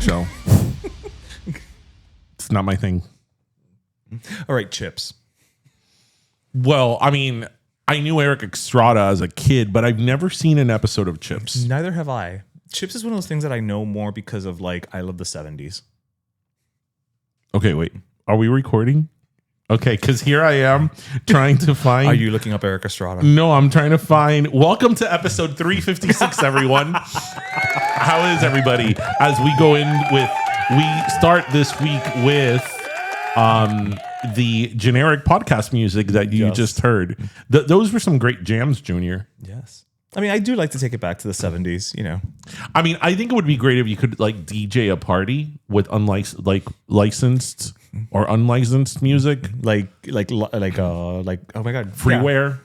show. It's not my thing. All right, Chips. Well, I mean, I knew Eric Estrada as a kid, but I've never seen an episode of Chips. Neither have I. Chips is one of those things that I know more because of like I love the 70s. Okay, wait. Are we recording? Okay, because here I am trying to find. Are you looking up Eric Estrada? No, I'm trying to find. Welcome to episode 356, everyone. How is everybody? As we go in with, we start this week with the generic podcast music that you just heard. Those were some great jams, Junior. Yes. I mean, I do like to take it back to the 70s, you know. I mean, I think it would be great if you could like DJ a party with licensed or unlicensed music, like oh my god, freeware.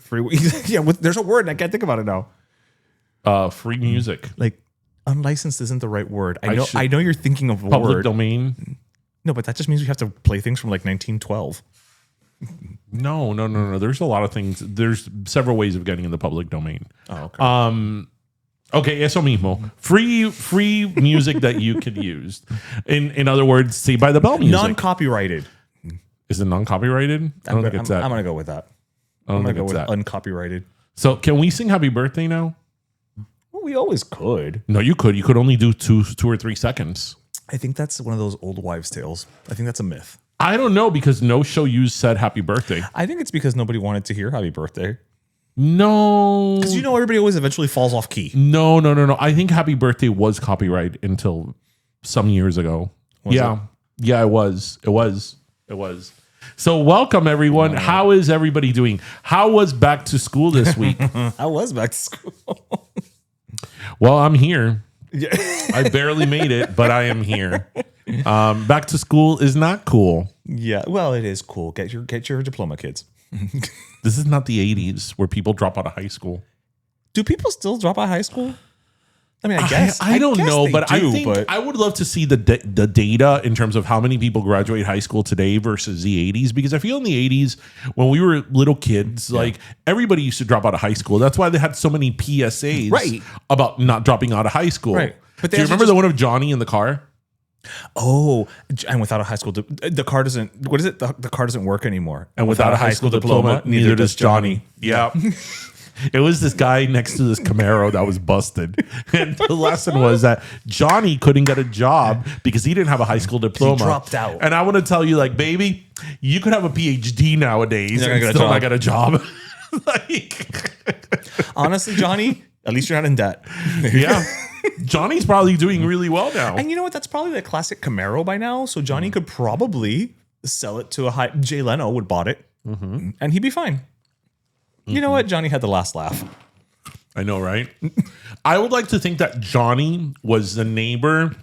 Yeah, there's a word and I can't think about it now. Free music, like unlicensed isn't the right word. I know you're thinking of a public word. domain. No, but that just means we have to play things from like 1912. No. There's a lot of things. There's several ways of getting in the public domain. Oh, okay. Okay, eso mismo. Free music that you could use. In other words, Saved by the Bell music. Non-copyrighted. Is it non-copyrighted? I don't think it's that. I'm going to go with that. I'm going to go with uncopyrighted. So can we sing Happy Birthday now? Well, we always could. No, you could. You could only do two or 3 seconds. I think that's one of those old wives' tales. I think that's a myth. I don't know because no show used said Happy Birthday. I think it's because nobody wanted to hear Happy Birthday. No. Because you know everybody always eventually falls off key. No. I think Happy Birthday was copyrighted until some years ago. Yeah, it was. So welcome, everyone. How is everybody doing? How was back to school this week? I was back to school. Well, I'm here. Yeah. I barely made it, but I am here. Back to school is not cool. Yeah, well, it is cool. Get your diploma, kids. This is not the 80s where people drop out of high school. Do people still drop out of high school? I mean, I guess. I don't know, but I think I would love to see the data in terms of how many people graduate high school today versus the 80s. Because I feel in the 80s, when we were little kids, like everybody used to drop out of high school. That's why they had so many PSAs about not dropping out of high school. Right. But do you remember the one of Johnny in the car? Oh, and without a high school, the car doesn't. What is it? The car doesn't work anymore. And without a high school diploma, neither does Johnny. Yeah. It was this guy next to this Camaro that was busted. And the lesson was that Johnny couldn't get a job because he didn't have a high school diploma. He dropped out. And I want to tell you, like, baby, you could have a PhD nowadays and still not get a job. Honestly, Johnny, at least you're not in debt. Yeah. Johnny's probably doing really well now. And you know what? That's probably the classic Camaro by now. So Johnny could probably sell it to a high... Jay Leno would bought it. Mm-hmm. And he'd be fine. You know what? Johnny had the last laugh. I know, right? I would like to think that Johnny was the neighbor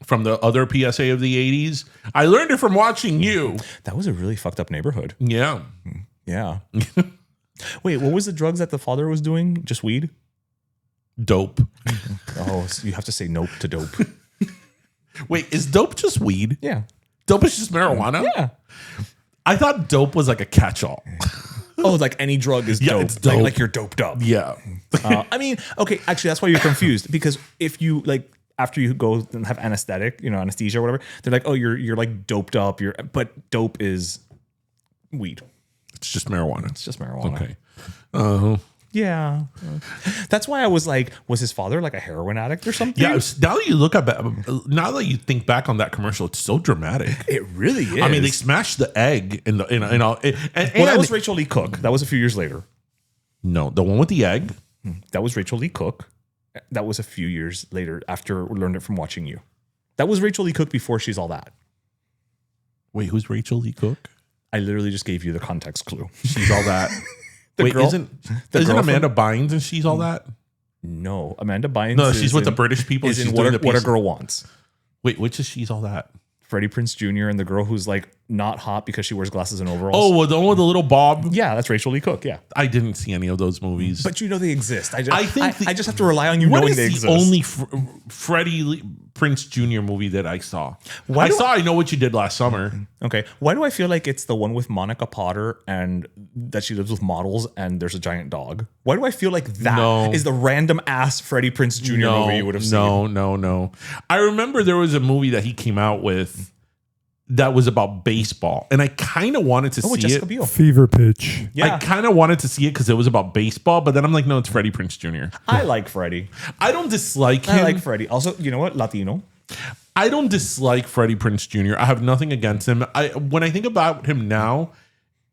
from the other PSA of the 80s. I learned it from watching you. That was a really fucked up neighborhood. Yeah. Yeah. Wait, what was the drugs that the father was doing? Just weed? Dope. Oh, so you have to say nope to dope. Wait, is dope just weed? Yeah. Dope is just marijuana? Yeah. I thought dope was like a catch-all. Oh, like any drug is dope. It's dope. Like you're doped up. Yeah. I mean, okay, actually, that's why you're confused. Because if you, like, after you go and have anesthesia or whatever, they're like, oh, you're like doped up. But dope is weed. It's just marijuana. It's just marijuana. Okay. Uh-huh. Yeah. That's why I was like, was his father like a heroin addict or something? Yeah. Now that you think back on that commercial, it's so dramatic. It really is. I mean, they smashed the egg in the well, that was Rachel Lee Cook. That was a few years later. No, the one with the egg. That was Rachel Lee Cook. That was a few years later after we learned it from watching you. That was Rachel Lee Cook before She's All That. Wait, who's Rachel Lee Cook? I literally just gave you the context clue. She's All That. Wait, isn't Amanda Bynes and She's All That? No, Amanda Bynes. No, she's with the British people. Is in What a Girl Wants. Wait, which is She's All That? Freddie Prinze Jr. and the girl who's like not hot because she wears glasses and overalls. Oh, well, the one with the little bob. Yeah, that's Rachel Lee Cook. Yeah, I didn't see any of those movies, but you know they exist. I just have to rely on you knowing they exist. Only Freddie Prince Jr. movie that I saw. I Know What You Did Last Summer. Okay. Why do I feel like it's the one with Monica Potter and that she lives with models and there's a giant dog? Why do I feel like that is the random ass Freddie Prinze Jr. movie you would have seen? No. I remember there was a movie that he came out with that was about baseball, and I kind of wanted to see Jessica it. Biel. Fever Pitch. Yeah. I kind of wanted to see it because it was about baseball, but then I'm like, no, it's Freddie Prinze Jr. I like Freddie. I don't dislike him. I like Freddie. Also, you know what? Latino. I don't dislike Freddie Prinze Jr. I have nothing against him. When I think about him now,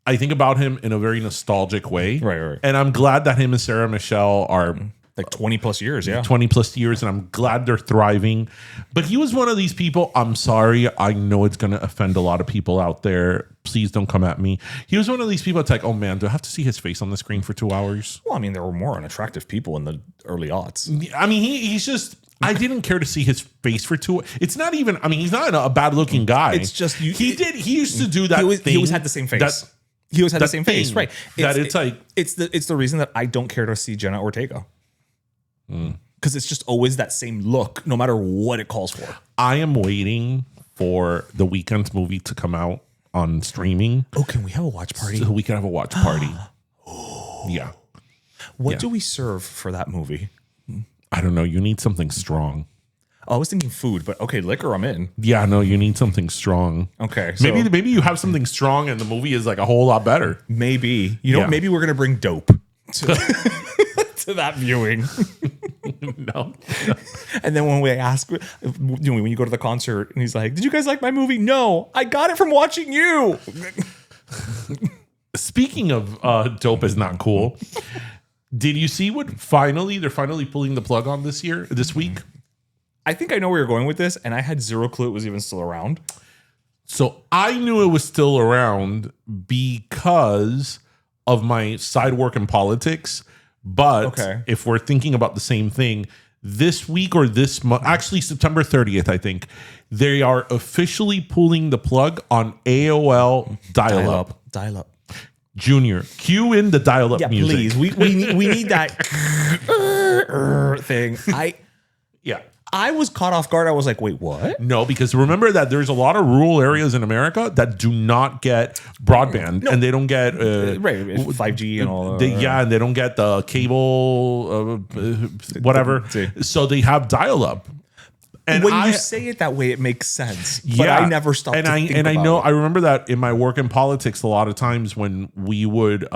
I think about him in a very nostalgic way. Right. And I'm glad that him and Sarah Michelle are like 20 plus years, 20 plus years, and I'm glad they're thriving. But he was one of these people, I'm sorry, I know it's going to offend a lot of people out there. Please don't come at me. He was one of these people that's like, oh man, do I have to see his face on the screen for 2 hours? Well, I mean, there were more unattractive people in the early aughts. I mean, he's just... I didn't care to see his face for 2. It's not even... I mean, he's not a bad-looking guy. It's just... He used to do that He always had the same face. He always had the same face, right? It's the reason that I don't care to see Jenna Ortega. Because it's just always that same look, no matter what it calls for. I am waiting for the Weeknd's movie to come out on streaming. Oh, can we have a watch party? So we can have a watch party. Yeah. What do we serve for that movie? I don't know. You need something strong. Oh, I was thinking food, but okay, liquor, I'm in. Yeah, no, you need something strong. Okay. So maybe you have something strong and the movie is like a whole lot better. Maybe. You know, maybe we're going to bring dope to that viewing. No. And then when we ask, when you go to the concert and he's like, did you guys like my movie? No, I got it from watching you. Speaking of dope is not cool. Did you see what they're finally pulling the plug on this week? I think I know where you're going with this, and I had zero clue it was even still around. So I knew it was still around because of my side work in politics. But if we're thinking about the same thing, this week or this month, actually September 30th, I think, they are officially pulling the plug on AOL dial-up. Dial-up. Junior, cue in the dial-up music. Please. We need that thing. I was caught off guard. I was like, wait, what? No, because remember that there's a lot of rural areas in America that do not get broadband and they don't get 5G and all that. And they don't get the cable, whatever. So they have dial-up. And when you say it that way, it makes sense. But I never stopped to think about it. I remember that in my work in politics, a lot of times when we would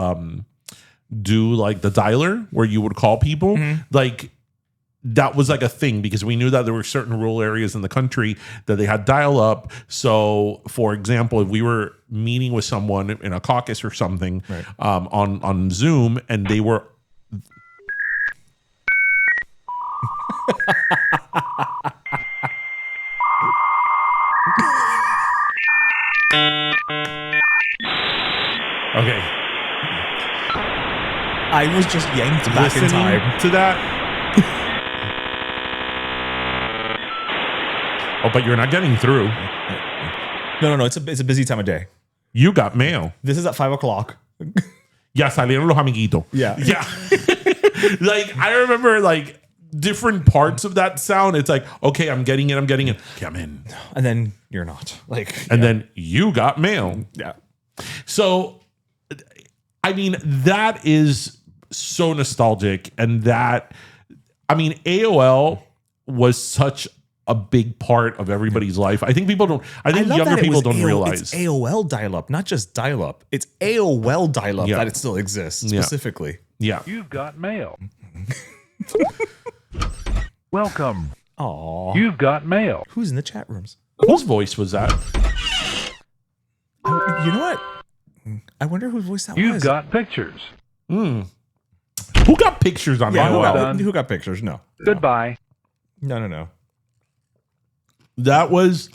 do like the dialer where you would call people, like that was like a thing because we knew that there were certain rural areas in the country that they had dial up. So, for example, if we were meeting with someone in a caucus or something on Zoom and they were... Okay. I was just yanked back in time to that. Oh, but you're not getting through. No. It's a busy time of day. You got mail. This is at 5:00. Ya salieron los amiguitos. Yeah. Like I remember like different parts of that sound. It's like, okay, I'm getting it. Come in. And then you're not. Then you got mail. Yeah. So, I mean, that is so nostalgic. And AOL was such a big part of everybody's life. I think younger people don't realize. It's AOL dial-up, not just dial-up. It's AOL dial-up that it still exists specifically. Yeah. You've got mail. Welcome. Aw. You've got mail. Who's in the chat rooms? Whose voice was that? You know what? I wonder whose voice that was. You've got pictures. Who got pictures on AOL? Who got pictures? No. Goodbye. No. That was...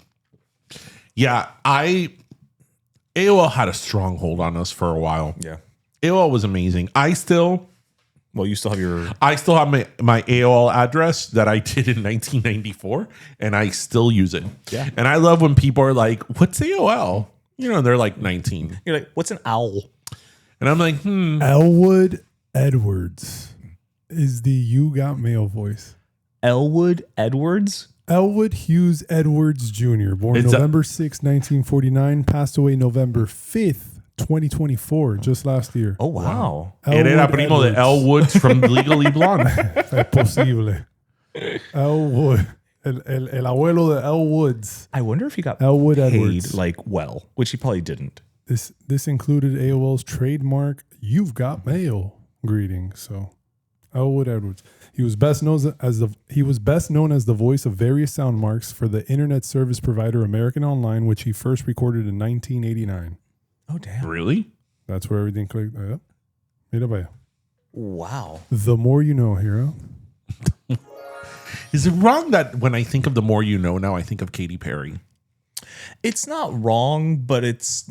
Yeah, AOL had a stronghold on us for a while. Yeah. AOL was amazing. You still have your... I still have my AOL address that I did in 1994, and I still use it. Yeah. And I love when people are like, what's AOL? You know, they're like 19. You're like, what's an owl? And I'm like, Elwood Edwards is the You Got Mail voice. Elwood Edwards? Elwood Hughes Edwards Jr., born It's November 6, 1949, passed away November 5th, 2024, just last year. Oh, wow. Era primo de Elle Woods from Legally Blonde. Es posible. Elwood. El abuelo de Elle Woods. I wonder if he got Elwood paid Edwards. like well, which he probably didn't. This included AOL's trademark "You've Got Mail" greeting. So, Elwood Edwards. He was best known as the voice of various sound marks for the internet service provider American Online, which he first recorded in 1989. Oh, damn. Really? That's where everything clicked. Yep. Mira para allá. Wow. The more you know, hero. Is it wrong that when I think of The More You Know now, I think of Katy Perry? It's not wrong, but it's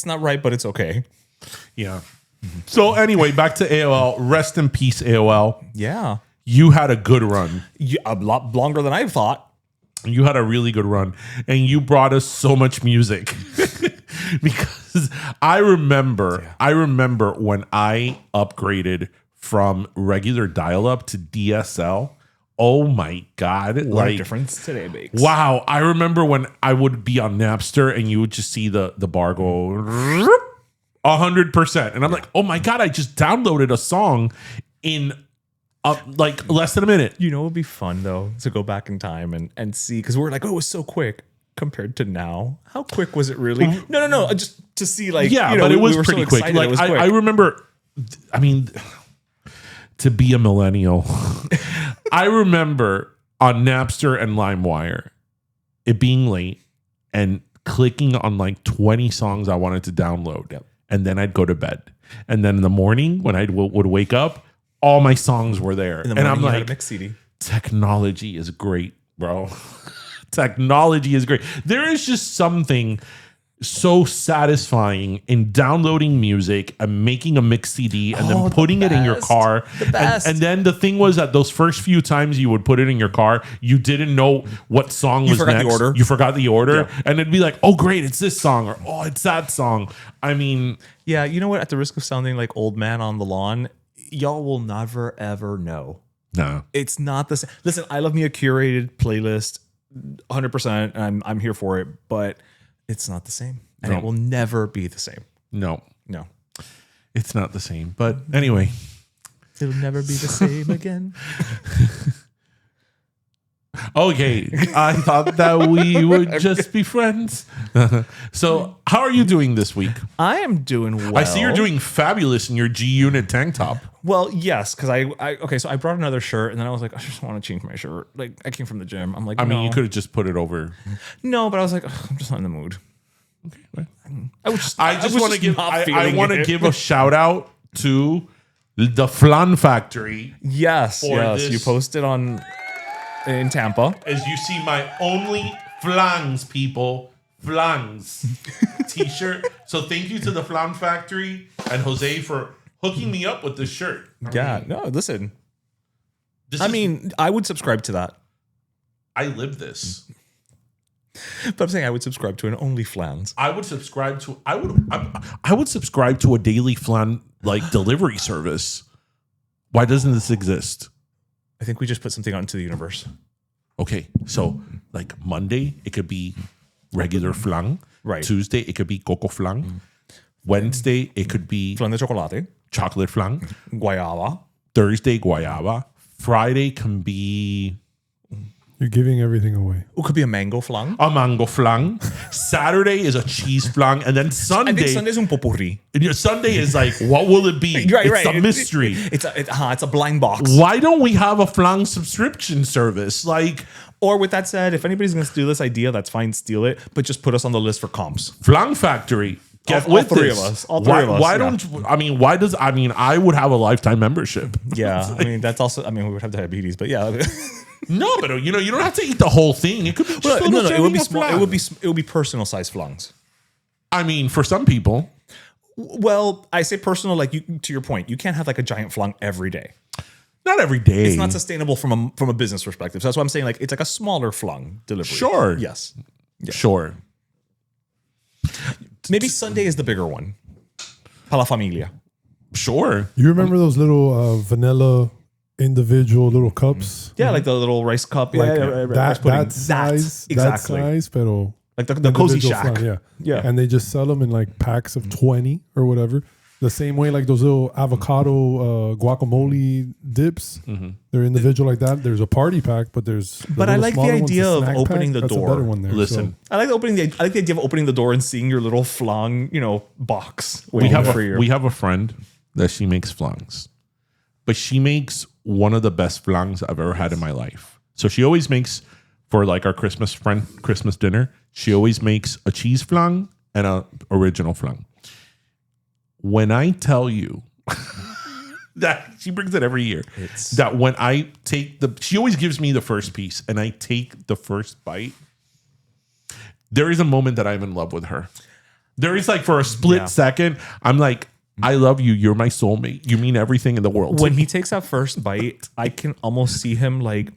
not right, but it's okay. Yeah. So anyway, back to AOL. Rest in peace, AOL. Yeah. You had a good run. A lot longer than I thought. You had a really good run. And you brought us so much music. Because I remember when I upgraded from regular dial-up to DSL. Oh my God. What a difference today makes. Wow. I remember when I would be on Napster and you would just see the bar go 100%. And I'm like, oh my God, I just downloaded a song in like less than a minute. You know, it would be fun though to go back in time and see, because we're like, oh, it was so quick compared to now. How quick was it really? No. Just to see, like, Yeah, you know, but it was we were pretty so quick. excited Like it was quick. I remember, I mean, to be a millennial, I remember on Napster and LimeWire it being late and clicking on like 20 songs I wanted to download. Yep. And then I'd go to bed. And then in the morning when I would wake up, all my songs were there. In the And morning, I'm you had a like, mix CD. technology is great, bro. Technology is great. There is just something so satisfying in downloading music and making a mix CD and then putting it in your car. And then the thing was that those first few times you would put it in your car, you didn't know what song was forgot the next. order. You forgot the order. Yeah. And it'd be like, oh, great, it's this song, or oh, it's that song. I mean, Yeah, you know what? At the risk of sounding like old man on the lawn, y'all will never ever know. no. It's not the same. Listen, I love me a curated playlist, 100%. I'm here for it, but it's not the same, and No. it will never be the same. No, No, it's not the same. But anyway. it'll never be the same again. Okay, I thought that we would just be friends. So, how are you doing this week? I am doing well. I see you're doing fabulous in your G Unit tank top. well. Yes, because okay. So I brought another shirt, and then I was like, I just want to change my shirt. Like, I came from the gym. I'm like, I mean, no. you could have just put it over. No, but I was like, ugh, I'm just not in the mood. I I want to give. not I feeling want to it. give a shout out to the Flan Factory. Yes, for yes. this- You posted in Tampa. As you see, my only flans, people, flans t-shirt. So thank you to the Flan Factory and Jose for hooking me up with this shirt. Yeah. No, listen. This I is- mean, I would subscribe to that. I live this. But I'm saying I would subscribe to an OnlyFlans. I would subscribe to. I would subscribe to a daily flan like delivery service. Why doesn't this exist? I think we just put something out into the universe. Okay, so like Monday it could be regular flan. Right. Tuesday it could be coco flan. Wednesday it could be Flan de chocolate, chocolate flan. guayaba. Thursday guayaba. Friday can be You're giving everything away. It could be a mango flan. a mango flan. Saturday is a cheese flan, and then I Sunday. think Sunday's un potpourri. Sunday is like, what will it be? It's a mystery. It's a blind box. Why don't we have a flan subscription service? Like Or with that said, if anybody's going to steal this idea, that's fine, steal it. But just put us on the list for comps. Flan Factory. Get All with three this. of us. All three of us, Why yeah. don't I would have a lifetime membership. Yeah, I mean that's also. I mean we would have diabetes, but yeah. No, but you don't have to eat the whole thing. It could be just a little It would be serving of small. flan. It would be personal size flans. I mean, for some people, Well, I say personal, like you. To your point, you can't have like a giant flan every day. not every day. It's not sustainable from a business perspective. So that's why I'm saying like it's like a smaller flan delivery. Sure. Yes. Sure. Maybe Sunday is the bigger one. Para la familia. Sure. You remember those little vanilla individual little cups. Yeah, like the little rice cup. Like rice pudding. that size. Exactly. That size, pero like the cozy individual shack. flan, Yeah. And they just sell them in like packs of 20 or whatever. The same way like those little avocado guacamole dips. They're individual like that. There's a party pack, but there's. But I like the idea of opening the door. That's a better one there. Listen, I like the idea of opening the door and seeing your little flan, box. we have a friend that she makes flans, but she makes one of the best flans I've ever had in my life. So she always makes for like our Christmas dinner. She always makes a cheese flan and a original flan. When I tell you that she brings it every year, that when I take she always gives me the first piece and I take the first bite. There is a moment that I'm in love with her. There is like for a split second, I'm like, I love you. You're my soulmate. You mean everything in the world. When he takes that first bite, I can almost see him like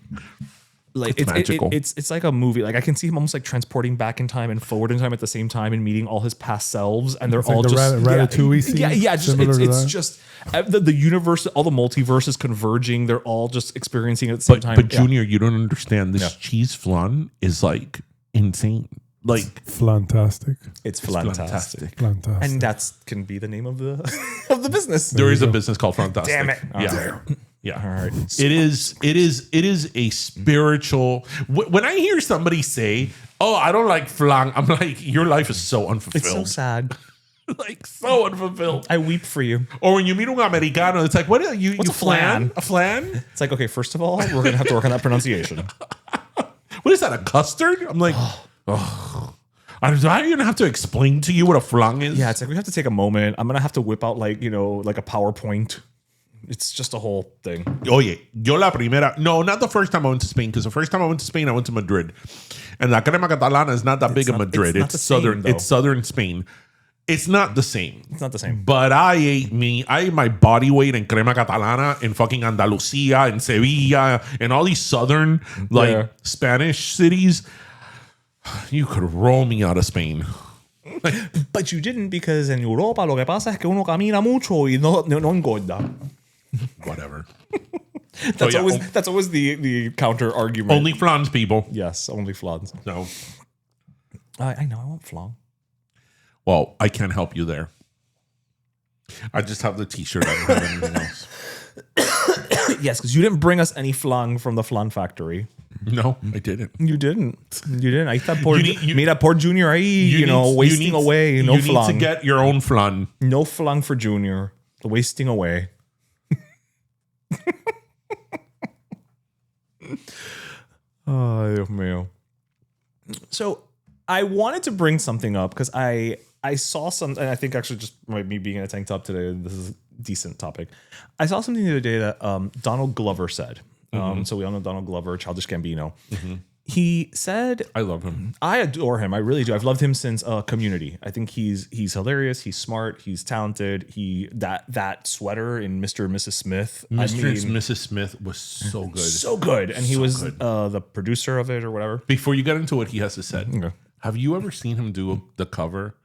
it's magical. It's like a movie. Like I can see him almost like transporting back in time and forward in time at the same time and meeting all his past selves, and they're all like just Ratatouille scene. It's just the universe, all the multiverses converging. They're all just experiencing it at the same time. But Junior, you don't understand. This cheese flan is like insane. Like fantastic. It's fantastic. Fantastic. And that can be the name of the of the business. There is a business called Fantastic. Damn it. Yeah. Yeah. All right. It is a spiritual. When I hear somebody say, "Oh, I don't like flan," I'm like, your life is so unfulfilled. It's so sad. Like so unfulfilled. I weep for you. Or when you meet un americano, it's like, what are you? What's you a flan? A flan? It's like, okay, first of all, we're gonna have to work on that pronunciation. What is that? A custard? I'm like, oh. Do I even have to explain to you what a flan is? Yeah, it's like we have to take a moment. I'm gonna have to whip out like a PowerPoint. It's just a whole thing. Oye, yo la primera. No, not the first time I went to Spain, because the first time I went to Spain, I went to Madrid, and la crema catalana is not that big in Madrid. It's southern. It's southern Spain. It's not the same. It's not the same. But I ate my body weight in crema catalana in fucking Andalusia, in Sevilla, and all these southern Spanish cities. You could roll me out of Spain. But you didn't, because en Europa lo que pasa es que uno camina mucho y no engorda. Whatever. That's always the counter argument. Only flans, people. Yes, only flans. No. I know, I want flan. Well, I can't help you there. I just have the t-shirt. I don't have anything else. Yes, because you didn't bring us any flan from the flan factory. No, I didn't. You didn't. Ahí está mira, poor Junior ahí, wasting away. No flan. You need to get your own flan. No flan for Junior. Wasting away. Oh, Dios mío. So I wanted to bring something up because I saw some, and I think actually just me being in a tank top today, this is a decent topic. I saw something the other day that Donald Glover said. So we all know Donald Glover, Childish Gambino. He said, I love him. I adore him. I really do. I've loved him since Community. I think he's hilarious. He's smart. He's talented. That sweater in Mr. and Mrs. Smith. Mr. and Mrs. Smith was so good. So good. And he was the producer of it or whatever. Before you get into what he has to say, have you ever seen him do the cover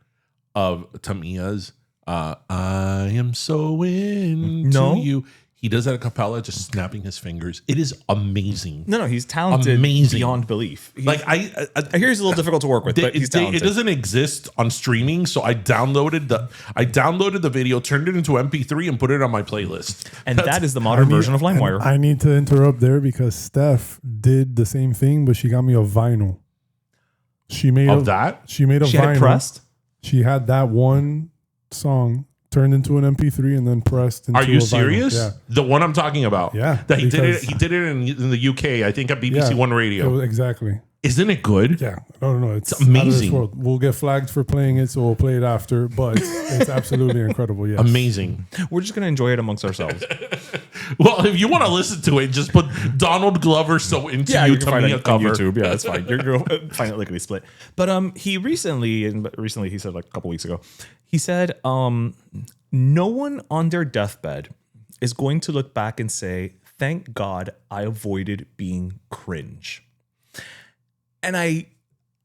of Tamiya's I Am So Into You? He does that a cappella, just snapping his fingers. It is amazing. No, he's talented beyond belief. I hear he's a little difficult to work with, but he's talented. It doesn't exist on streaming, so I downloaded the video, turned it into MP3, and put it on my playlist. And that is the modern version of LimeWire. I need to interrupt there because Steph did the same thing, but she got me a vinyl. She made that. She made a vinyl. Had it pressed? She had that one song turned into an MP3 and then pressed into a vinyl. Are you serious? Yeah. The one I'm talking about. Yeah. That he did it in the UK, I think at BBC One Radio. Exactly. Isn't it good? Yeah. No. It's amazing. We'll get flagged for playing it, so we'll play it after, but it's absolutely incredible. Yes. Amazing. We're just going to enjoy it amongst ourselves. Well, if you want to listen to it, just put Donald Glover So Into You to me a cover. On YouTube. Yeah, that's fine. You're going to find it lickety split. But he recently he said like a couple weeks ago, he said, no one on their deathbed is going to look back and say, thank God I avoided being cringe. And I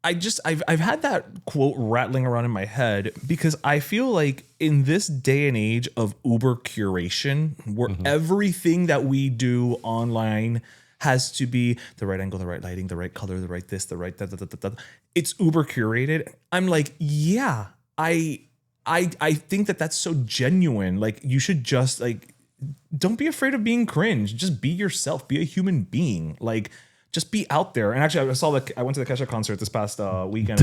I've had that quote rattling around in my head because I feel like in this day and age of uber curation, where everything that we do online has to be the right angle, the right lighting, the right color, the right this, the right that. It's uber curated. I'm like, yeah, I think that that's so genuine. Like, you should just like, don't be afraid of being cringe. Just be yourself. Be a human being. Like, just be out there. And actually, I went to the Kesha concert this past weekend.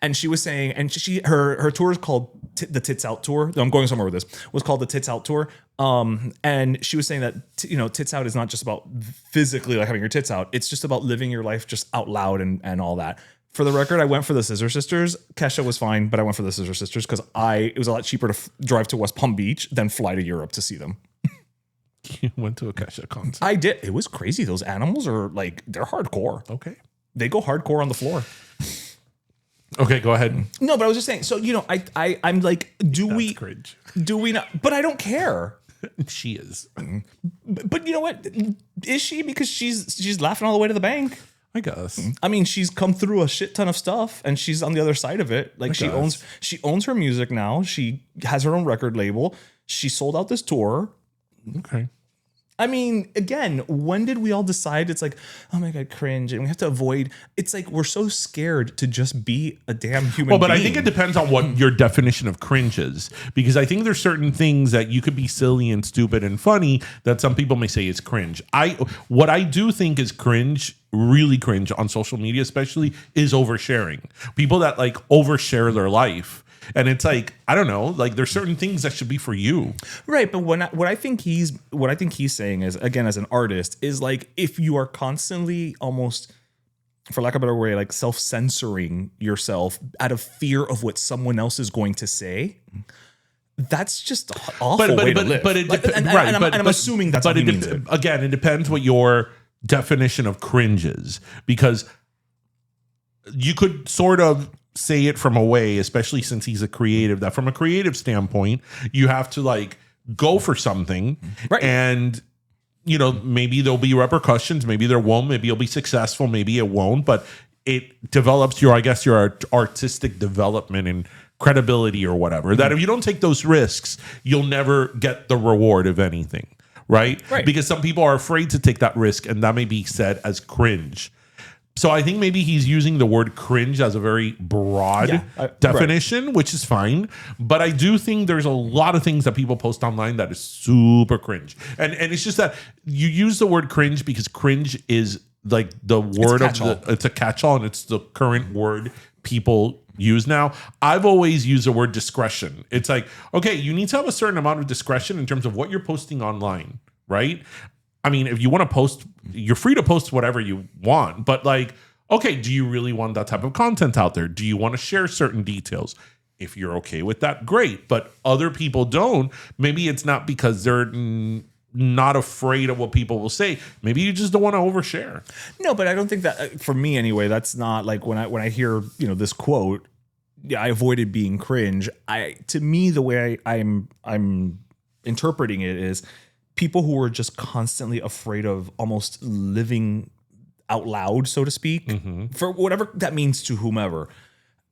And she was saying, and her tour is called the Tits Out Tour. I'm going somewhere with this. Was called the Tits Out Tour. And she was saying that Tits Out is not just about physically like having your tits out. It's just about living your life just out loud and all that. For the record, I went for the Scissor Sisters. Kesha was fine, but I went for the Scissor Sisters because it was a lot cheaper to drive to West Palm Beach than fly to Europe to see them. You went to a Kesha concert. I did. It was crazy. Those animals are like, they're hardcore. Okay. They go hardcore on the floor. Okay, go ahead. No, but I was just saying. So, I'm like, Cringe. do we not? But I don't care. She is. But you know what? Is she? Because she's laughing all the way to the bank. I guess. I mean, she's come through a shit ton of stuff, and she's on the other side of it. Like, she owns her music now. She has her own record label. She sold out this tour. Okay. I mean, again, when did we all decide it's like, oh my God, cringe, and we have to avoid? It's like we're so scared to just be a damn human being. But I think it depends on what your definition of cringe is, because I think there's certain things that you could be silly and stupid and funny that some people may say is cringe. What I do think is cringe, really cringe on social media especially, is oversharing. People that like overshare their life. And it's like, I don't know, like there's certain things that should be for you. Right. But what I think he's saying is, again, as an artist, is like, if you are constantly almost, for lack of a better way, like self-censoring yourself out of fear of what someone else is going to say, that's just an awful way to live. But I'm assuming that's what he means. Again, it depends what your definition of cringe is, because you could sort of say it from a way, especially since he's a creative, that from a creative standpoint, you have to like go for something. Right. And, maybe there'll be repercussions. Maybe there won't. Maybe you'll be successful. Maybe it won't. But it develops your artistic development and credibility or whatever. That if you don't take those risks, you'll never get the reward of anything. Right? Because some people are afraid to take that risk, and that may be said as cringe. So I think maybe he's using the word cringe as a very broad definition, which is fine. But I do think there's a lot of things that people post online that is super cringe. And it's just that you use the word cringe because cringe is like the word it's a catch-all, and it's the current word people use now. I've always used the word discretion. It's like, okay, you need to have a certain amount of discretion in terms of what you're posting online, right? I mean, if you want to post, you're free to post whatever you want, but like, okay, do you really want that type of content out there? Do you want to share certain details? If you're okay with that, great. But other people don't. Maybe it's not because they're not afraid of what people will say. Maybe you just don't want to overshare. No, but I don't think that, for me anyway, that's not like when I hear, this quote, I avoided being cringe. To me, the way I'm interpreting it is, people who are just constantly afraid of almost living out loud, so to speak, for whatever that means to whomever,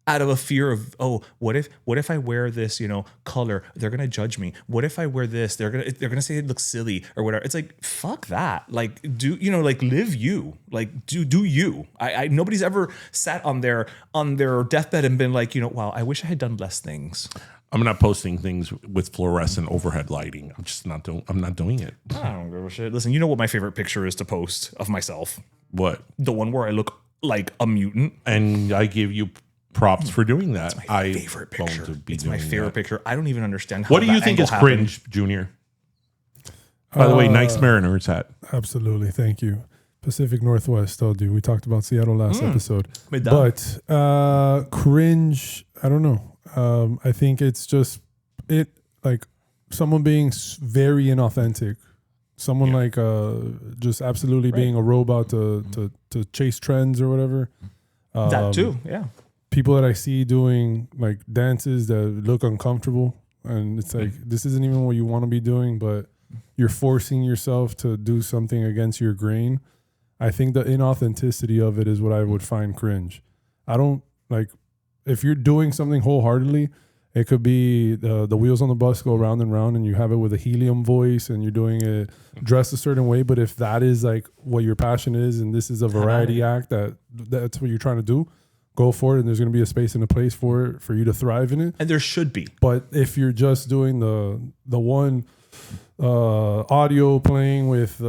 out of a fear of, oh, what if I wear this, color, they're gonna judge me. What if I wear this, they're gonna say it looks silly or whatever. It's like, fuck that. Like, live you. Like, do you. I nobody's ever sat on their deathbed and been like, wow, I wish I had done less things. I'm not posting things with fluorescent overhead lighting. I'm not doing it. I don't give a shit. Listen, you know what my favorite picture is to post of myself? What? The one where I look like a mutant. And I give you props for doing that. It's my favorite picture. It's my favorite picture. I don't even understand how. What do you think is cringe, Junior? By the way, nice Mariners hat. Absolutely. Thank you. Pacific Northwest, oh dude. We talked about Seattle last episode. But cringe, I don't know. I think it's just like someone being very inauthentic, someone like just absolutely being a robot to chase trends or whatever. That too, yeah. People that I see doing like dances that look uncomfortable, and it's like this isn't even what you want to be doing, but you're forcing yourself to do something against your grain. I think the inauthenticity of it is what I would find cringe. I don't like if you're doing something wholeheartedly. It could be the wheels on the bus go round and round, and you have it with a helium voice, and you're doing it dressed a certain way. But if that is like what your passion is, and this is a variety act that's what you're trying to do, go for it. And there's going to be a space and a place for it for you to thrive in it. And there should be. But if you're just doing the one audio playing with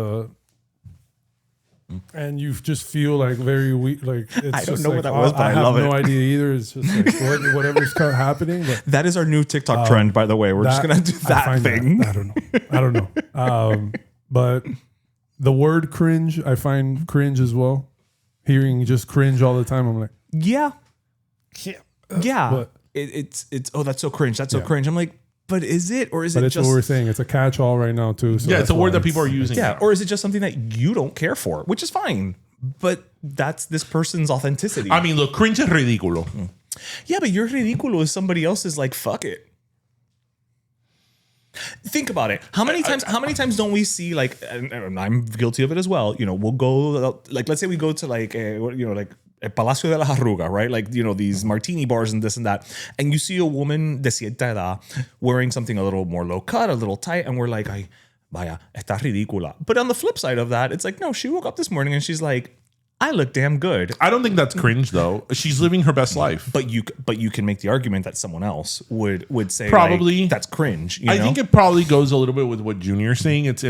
and you just feel like very weak, like it's I don't just know like, what that was, but I love have no it. idea either. It's just like whatever's happening. But That is our new TikTok trend, by the way. We're just gonna do that thing. I don't know. But the word cringe, I find cringe as well. Hearing just cringe all the time, I'm like, Yeah. but- It's oh, that's so cringe. That's so cringe. I'm like, but is it, or is but it it's just what we're saying. It's a catch-all right now too. So Yeah, it's that's a word why that people are using. yeah, now. or is it just something that you don't care for, which is fine. But that's this person's authenticity. I mean, look, cringe es ridículo. Yeah, but your ridículo is somebody else's like fuck it. Think about it. How many times don't we see like, and I'm guilty of it as well. You know, we'll go like, let's say we go to like, like El Palacio de la Arruga, right? Like, these martini bars and this and that. And you see a woman de cierta edad wearing something a little more low cut, a little tight. And we're like, ay, vaya, está ridícula. But on the flip side of that, it's like, no, she woke up this morning and she's like, I look damn good. I don't think that's cringe though. She's living her best life. But you can make the argument that someone else would say Probably. like, that's cringe. I think it probably goes a little bit with what Junior's saying. It's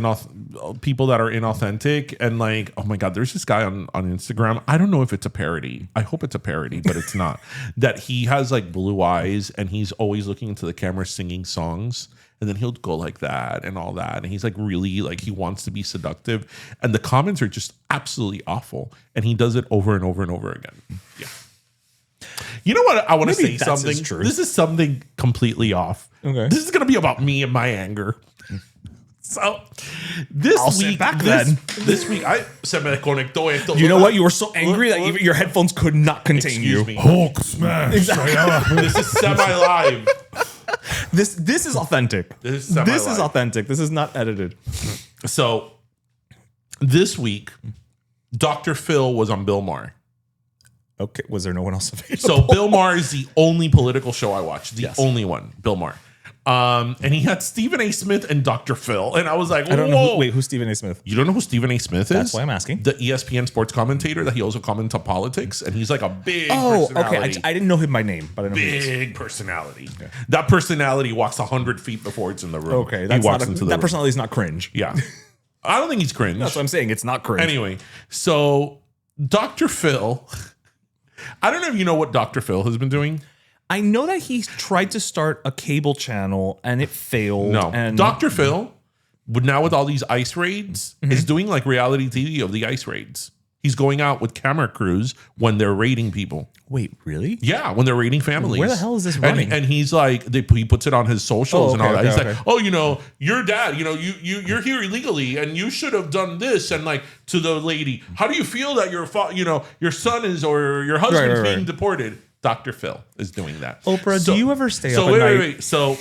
people that are inauthentic and like, oh my God, there's this guy on Instagram. I don't know if it's a parody. I hope it's a parody, but it's not. That he has like blue eyes and he's always looking into the camera singing songs. And then he'll go like that and all that. And he's like really like he wants to be seductive. And the comments are just absolutely awful. And he does it over and over and over again. Yeah. You know what? I want to say that's something. his truth. This is something completely off. Okay. This is going to be about me and my anger. So this I'll sit week, back then. This week, se me desconectó esto. You know what? You were so angry that even your headphones could not contain you. Excuse me. Hulk smash. This is semi-live. This is authentic. This is authentic. This is not edited. So this week, Dr. Phil was on Bill Maher. Okay. Was there no one else available? So Bill Maher is the only political show I watched. The Yes. only one, Bill Maher. And he had Stephen A. Smith and Dr. Phil. And I was like, I don't whoa. know. Who's Stephen A. Smith? You don't know who Stephen A. Smith is? That's why I'm asking. The ESPN sports commentator that he also comments on politics. And he's like a big Oh, personality. okay. I didn't know him by name, but I know who he is. Big personality. Okay. That personality walks 100 feet before it's in the room. Okay, he that's walks not into the that room. personality is not cringe. Yeah. I don't think he's cringe. That's what I'm saying. It's not cringe. Anyway, so Dr. Phil, I don't know if you know what Dr. Phil has been doing. I know that he tried to start a cable channel and it failed. No. And Dr. Phil, now with all these ICE raids, is doing like reality TV of the ICE raids. He's going out with camera crews when they're raiding people. Wait, really? Yeah, when they're raiding families. Where the hell is this running? And he's like, he puts it on his socials and all that. He's okay. like, oh, your dad, you're here illegally and you should have done this. And like to the lady, how do you feel that your son is or your husband is being deported? Dr. Phil is doing that. Oprah, do you ever stay up at night? Wait. So,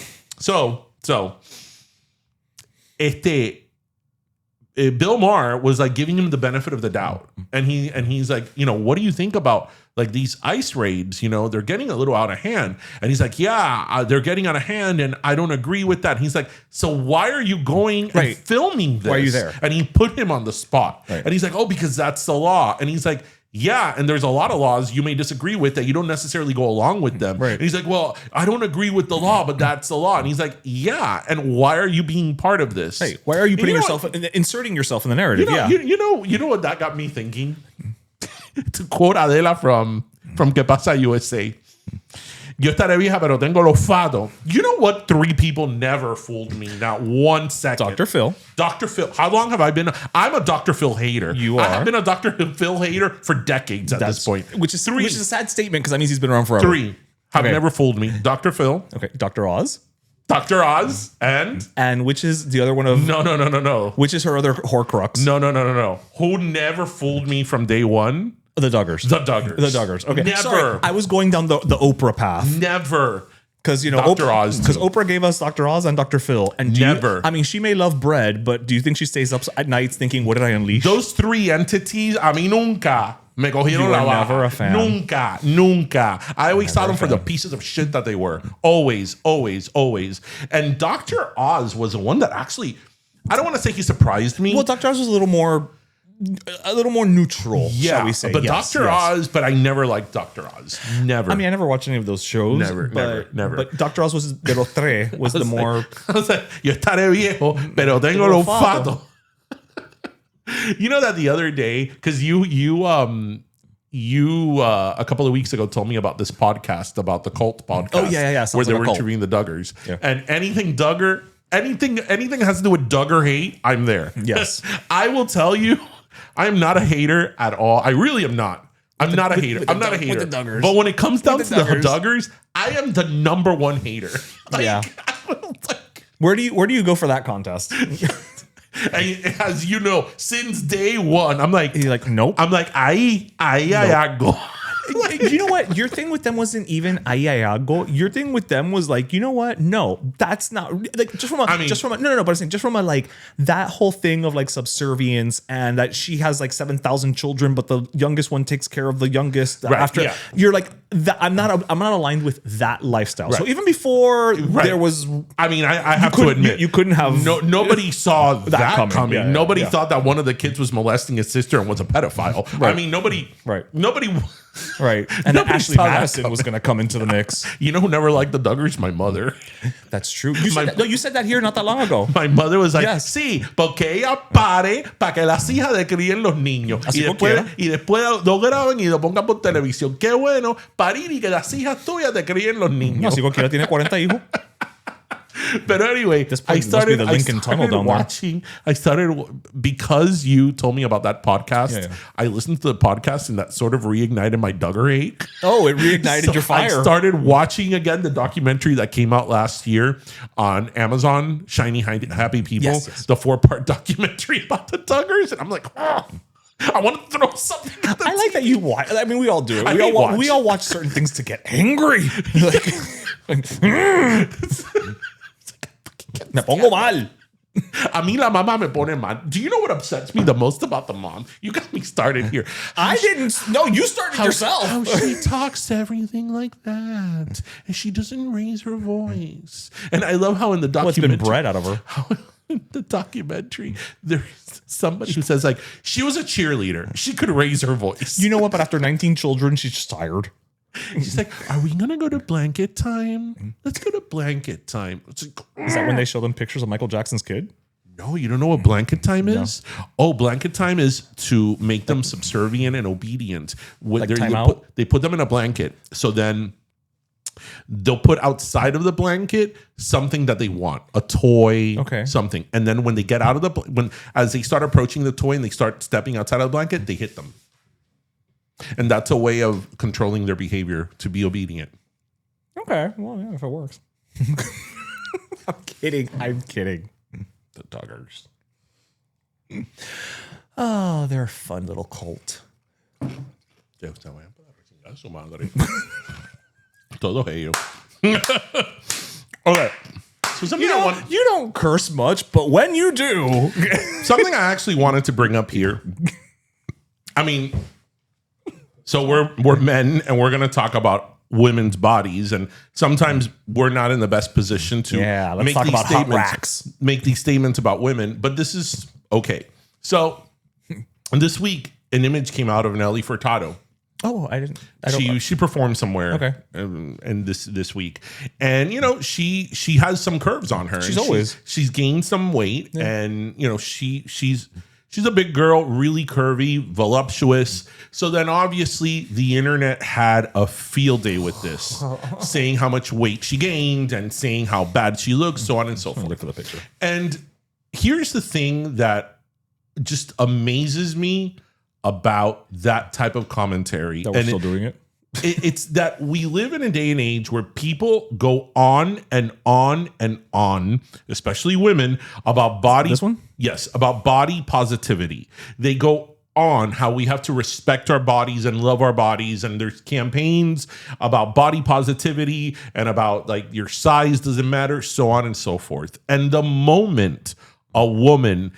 Bill Maher was like giving him the benefit of the doubt. And he's like, what do you think about like these ICE raids? They're getting a little out of hand. And he's like, yeah, they're getting out of hand. And I don't agree with that. And he's like, so why are you going and filming this? Why are you there? And he put him on the spot. Right. And he's like, oh, because that's the law. And he's like, yeah, and there's a lot of laws you may disagree with that you don't necessarily go along with them. Right. And he's like, well, I don't agree with the law, but that's the law. And he's like, yeah, and why are you being part of this? Hey, why are you putting inserting yourself in the narrative? You know what that got me thinking? To quote Adela from Que Pasa USA. Yo estaré vieja, pero tengo lo fado. You know what? 3 people never fooled me. Not 1 second. Dr. Phil. Dr. Phil. How long have I been? I'm a Dr. Phil hater. You are. I have been a Dr. Phil hater for decades at this point. Which is a sad statement because that means he's been around forever. 3 have never fooled me. Dr. Phil. Okay. Dr. Oz. Dr. Oz. And which is the other one of... No. Which is her other Horcrux. No. Who never fooled me from day one? The Duggars. The Duggars. Okay. Never. Sorry, I was going down the Oprah path. Never. Because Dr. Oz. Because Oprah gave us Dr. Oz and Dr. Phil. And she may love bread, but do you think she stays up at nights thinking, what did I unleash? Those 3 entities, a mí nunca Me cogieron You la were baja. never a fan. Nunca. I always saw Never them a for the fan. pieces of shit that they were. Always. And Dr. Oz was the one that actually, I don't want to say he surprised me. Well, Dr. Oz was a little more neutral, shall we say. But Yes, Dr. yes. Oz, but I never liked Dr. Oz. Never. I mean, I never watched any of those shows. Never. But Dr. Oz was de los tres, was the more. I was like, yo estaré viejo, pero tengo el olfato. You know that the other day, because you a couple of weeks ago told me about this podcast, about the cult podcast. Oh, yeah. Where Sounds they like a were cult. interviewing the Duggars. Yeah. And anything Duggar, anything has to do with Duggar hate, I'm there. Yes. I will tell you, I'm not a hater at all. I really am not. I'm not a hater. I'm not a hater. with the Duggars. But when it comes down With to the the Duggars. Duggars, I am the number one hater. Yeah. Like, Where do you go for that contest? and as you know, since day one, I'm like, You're like, nope. I'm like, ahí go. You know what? Your thing with them wasn't even ay algo. Your thing with them was like, you know what? No, that's not like just from a no. But I'm saying just from a like that whole thing of like subservience and that she has like 7,000 children, but the youngest one takes care of the youngest after. yeah. You're like that. I'm not aligned with that lifestyle. So even before there was, I mean, I have to admit, you couldn't have nobody saw that coming. Yeah, nobody yeah. thought that one of the kids was molesting his sister and was a pedophile. I mean, nobody. Right. And then Nobody Ashley saw that Madison was going to come into the mix. You know who never liked the Duggars? My mother. That's true. You said that here not that long ago. My mother was like, Yes. sí, porque ella pare para que las hijas de críen los niños. Así Y después lo graben y lo pongan por televisión. Qué bueno, parir y que las hijas tuyas te críen los No, niños. si cualquiera tiene 40 hijos. But anyway, This point must be the Lincoln Tunnel down there. I started, because you told me about that podcast, Yeah. I listened to the podcast and that sort of reignited my Duggar hate. Oh, it reignited your fire. I started watching again the documentary that came out last year on Amazon, Shiny Happy People, Yes. the 4-part documentary about the Duggars. And I'm like, oh, I want to throw something at the I like that you watch. I mean, we all do it. I We hate all, watch. we all watch certain things to get angry. Me pongo mal. A mí la mamá me pone mal. Do you know what upsets me the most about the mom? You got me started here. I didn't. No, you started yourself. How she talks to everything like that. And she doesn't raise her voice. And I love how in the What's documentary. been bred out of her? How in the documentary, there's somebody who says, like, she was a cheerleader. She could raise her voice. You know what? But after 19 children, she's just tired. She's like, are we going to go to blanket time? Let's go to blanket time. It's like, Is that when they show them pictures of Michael Jackson's kid? no, you don't know what blanket time is? Oh, blanket time is to make them subservient and obedient. Like time out? They put them in a blanket. So then they'll put outside of the blanket something that they want, a toy, something. And then when they get out of as they start approaching the toy and they start stepping outside of the blanket, they hit them. And that's a way of controlling their behavior to be obedient. Okay. Well, yeah, if it works. I'm kidding. The Duggars. Oh, they're a fun little cult. Todos ellos. Okay. So something You don't curse much, but when you do, something I actually wanted to bring up here. I mean, so we're men and we're going to talk about women's bodies, and sometimes we're not in the best position to let's talk about hot racks. Make these statements about women, but this is okay. So this week, an image came out of Nelly Furtado. Oh, I don't. She performed somewhere. Okay. And this week, and you know she has some curves on her. She's gained some weight, and you know she's a big girl, really curvy, voluptuous. So then obviously the internet had a field day with this, saying how much weight she gained and saying how bad she looks, so on and so forth. Look for the picture. And here's the thing that just amazes me about that type of commentary. That we're still doing it. It's that we live in a day and age where people go on and on and on, especially women, about body. This one? Yes, about body positivity. They go on how we have to respect our bodies and love our bodies. And there's campaigns about body positivity and about like your size doesn't matter, so on and so forth. And the moment a woman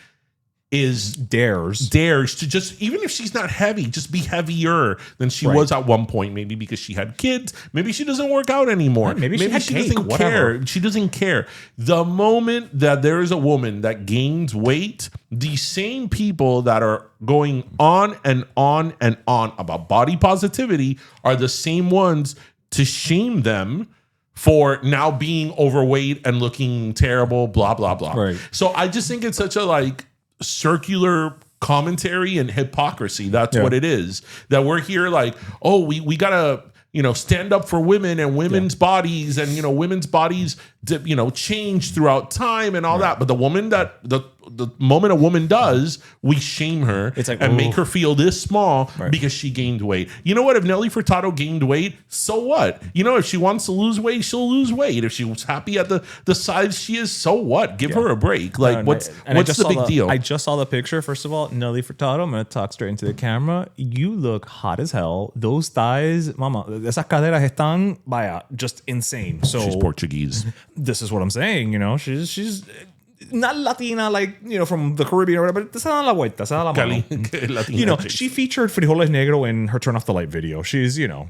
dares to just, even if she's not heavy, just be heavier than she was at one point. Maybe because she had kids. Maybe she doesn't work out anymore. Maybe she doesn't care. She doesn't care. The moment that there is a woman that gains weight, the same people that are going on and on and on about body positivity are the same ones to shame them for now being overweight and looking terrible, blah, blah, blah. Right. So I just think it's such a circular commentary and hypocrisy. That's what it is. That we're here we gotta, stand up for women and women's bodies and, women's bodies, change throughout time and all that. But the woman the moment a woman does, we shame her and make her feel this small because she gained weight. You know what? If Nelly Furtado gained weight, so what? If she wants to lose weight, she'll lose weight. If she was happy at the size she is, so what? Give her a break. What's the big deal? I just saw the picture. First of all, Nelly Furtado, I'm going to talk straight into the camera. You look hot as hell. Those thighs, mama, esas caderas están, vaya, just insane. So she's Portuguese. This is what I'm saying. She's not Latina, from the Caribbean or whatever, but se da la vuelta, se da la mano. She featured Frijoles Negro in her Turn Off the Light video. She's, there's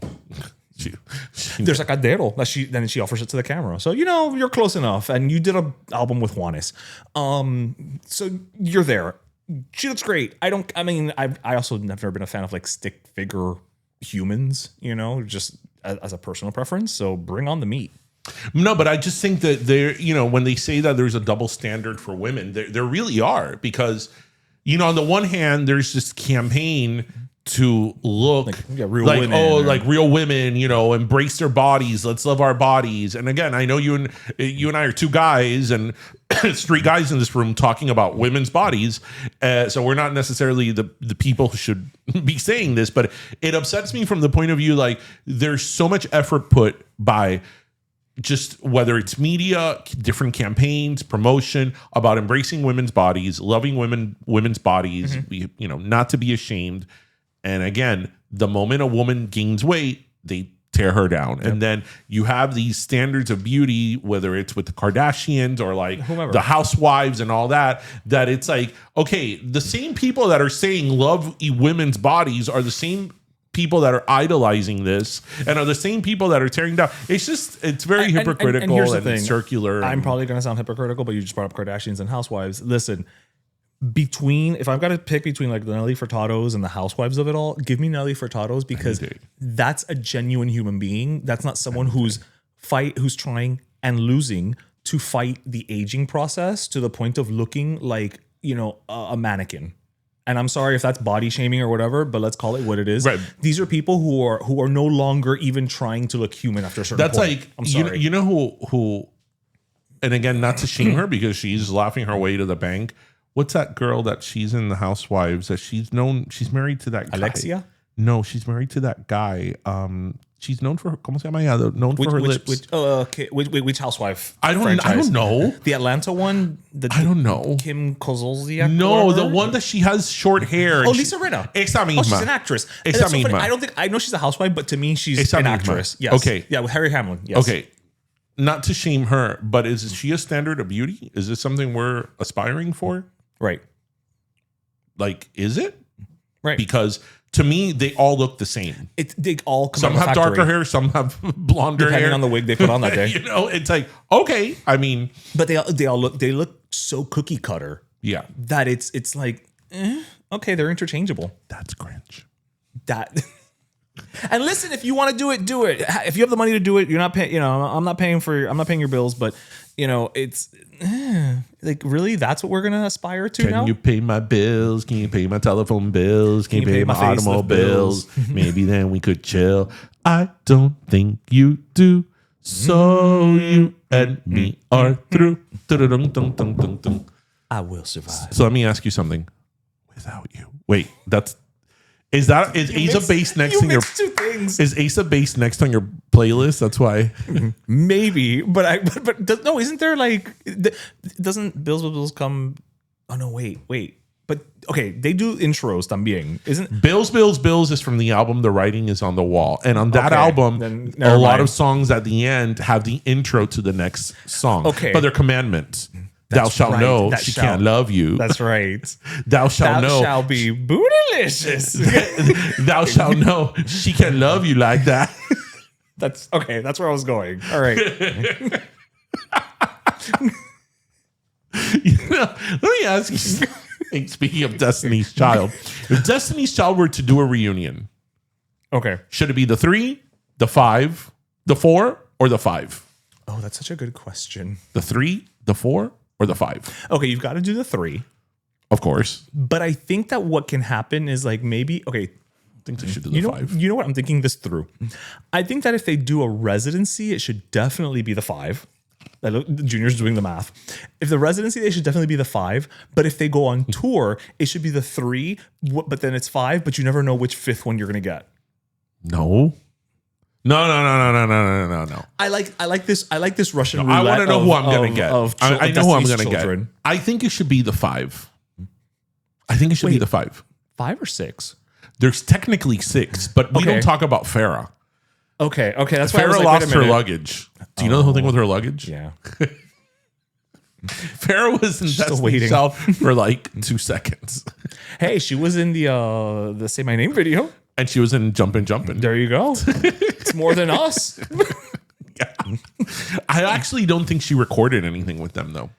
a cadero that then she offers it to the camera. So, you're close enough. And you did an album with Juanes. So you're there. She looks great. I also have never been a fan of stick figure humans, just as a personal preference. So bring on the meat. No, but I just think that when they say that there's a double standard for women, there really are, because, on the one hand, there's this campaign to look real women, real women, embrace their bodies. Let's love our bodies. And again, I know you and I are two guys, and it's three guys in this room talking about women's bodies. So we're not necessarily the people who should be saying this, but it upsets me from the point of view, there's so much effort put by just whether it's media, different campaigns, promotion about embracing women's bodies, loving women's bodies, not to be ashamed. And again, the moment a woman gains weight, they tear her down. Yep. And then you have these standards of beauty, whether it's with the Kardashians or whomever, the housewives and all that it's okay, the same people that are saying love women's bodies are the same people that are idolizing this and are the same people that are tearing down. It's very hypocritical and here's the thing. Circular. I'm probably going to sound hypocritical, but you just brought up Kardashians and housewives. Listen, if I've got to pick between the Nelly Furtados and the housewives of it all, give me Nelly Furtados, because that's a genuine human being. That's not someone who's trying and losing to fight the aging process to the point of looking like, a mannequin. And I'm sorry if that's body shaming or whatever, but let's call it what it is. Right. These are people who are no longer even trying to look human after a certain point. I'm sorry. You know who, and again, not to shame her because she's laughing her way to the bank. What's that girl that she's in the Housewives that she's married to that guy? Alexia? No, she's married to that guy. She's known for ¿cómo se llama ella? Known for her lips. Which housewife? I don't know. The Atlanta one. I don't know. Kim Kozolziak. No, the one that she has short hair. Lisa Rinna. Esa misma. Oh, she's an actress. Esa misma. So I know she's a housewife, but to me, she's an actress. Yes. Okay. Yeah, with Harry Hamlin. Yes. Okay. Not to shame her, but is she a standard of beauty? Is this something we're aspiring for? Right. Is it? Right. Because to me, they all look the same. They all come some have darker hair, some have blonder hair. Depending on the wig they put on that day. It's okay. I mean, but they look so cookie cutter. Yeah. That it's okay, they're interchangeable. That's cringe. And listen, if you want to do it. If you have the money to do it, you're not paying. I'm not paying your bills, but it's really that's what we're gonna aspire to. Can you pay my bills? Can you pay my telephone bills? Can you pay my automobile bills? Maybe then we could chill. I don't think you do. So you and me are through. I will survive. So let me ask you something. Without you, wait. Is Asa Bass next on your two things? Is Asa Bass next on your playlist? That's why. Maybe, but no, isn't there doesn't Bills come? Oh no, wait. But okay, they do intros también. Isn't Bills is from the album The Writing Is on the Wall. And on that album, a lot of songs at the end have the intro to the next song. Okay. But they're commandments. Thou shalt know she can't love you. That's right. Thou shalt know. Thou shall be bootylicious. Thou shalt know she can't love you like that. That's okay. That's where I was going. All right. Let me ask you something. Speaking of Destiny's Child, if Destiny's Child were to do a reunion, Okay. should it be the 3, the 5, the 4, or the 5? Oh, that's such a good question. The 3, the 4, or the 5? Okay, you've got to do the 3. Of course. But I think that what can happen is like maybe, okay, I think they should do the 5. you know what? I'm thinking this through. I think that if they do a residency, it should definitely be the 5. The Junior's doing the math. If the residency, they should definitely be the 5. But if they go on tour, it should be the 3. But then it's 5. But you never know which 5th one you're gonna get. No. No. I like this Russian roulette. I want to know who I'm going to get. I know who I'm going to get. get. I think it should be the 5. I think it should be the 5. 5 or 6? There's technically 6, but we don't talk about Farrah. Okay. That's why I was Farrah like, lost her luggage. Do you know the whole thing with her luggage? Yeah. Farrah was in Destiny's Child for like 2 seconds. Hey, she was in the Say My Name video. And she was in Jumpin' Jumpin'. There you go. It's more than us. Yeah. I actually don't think she recorded anything with them, though.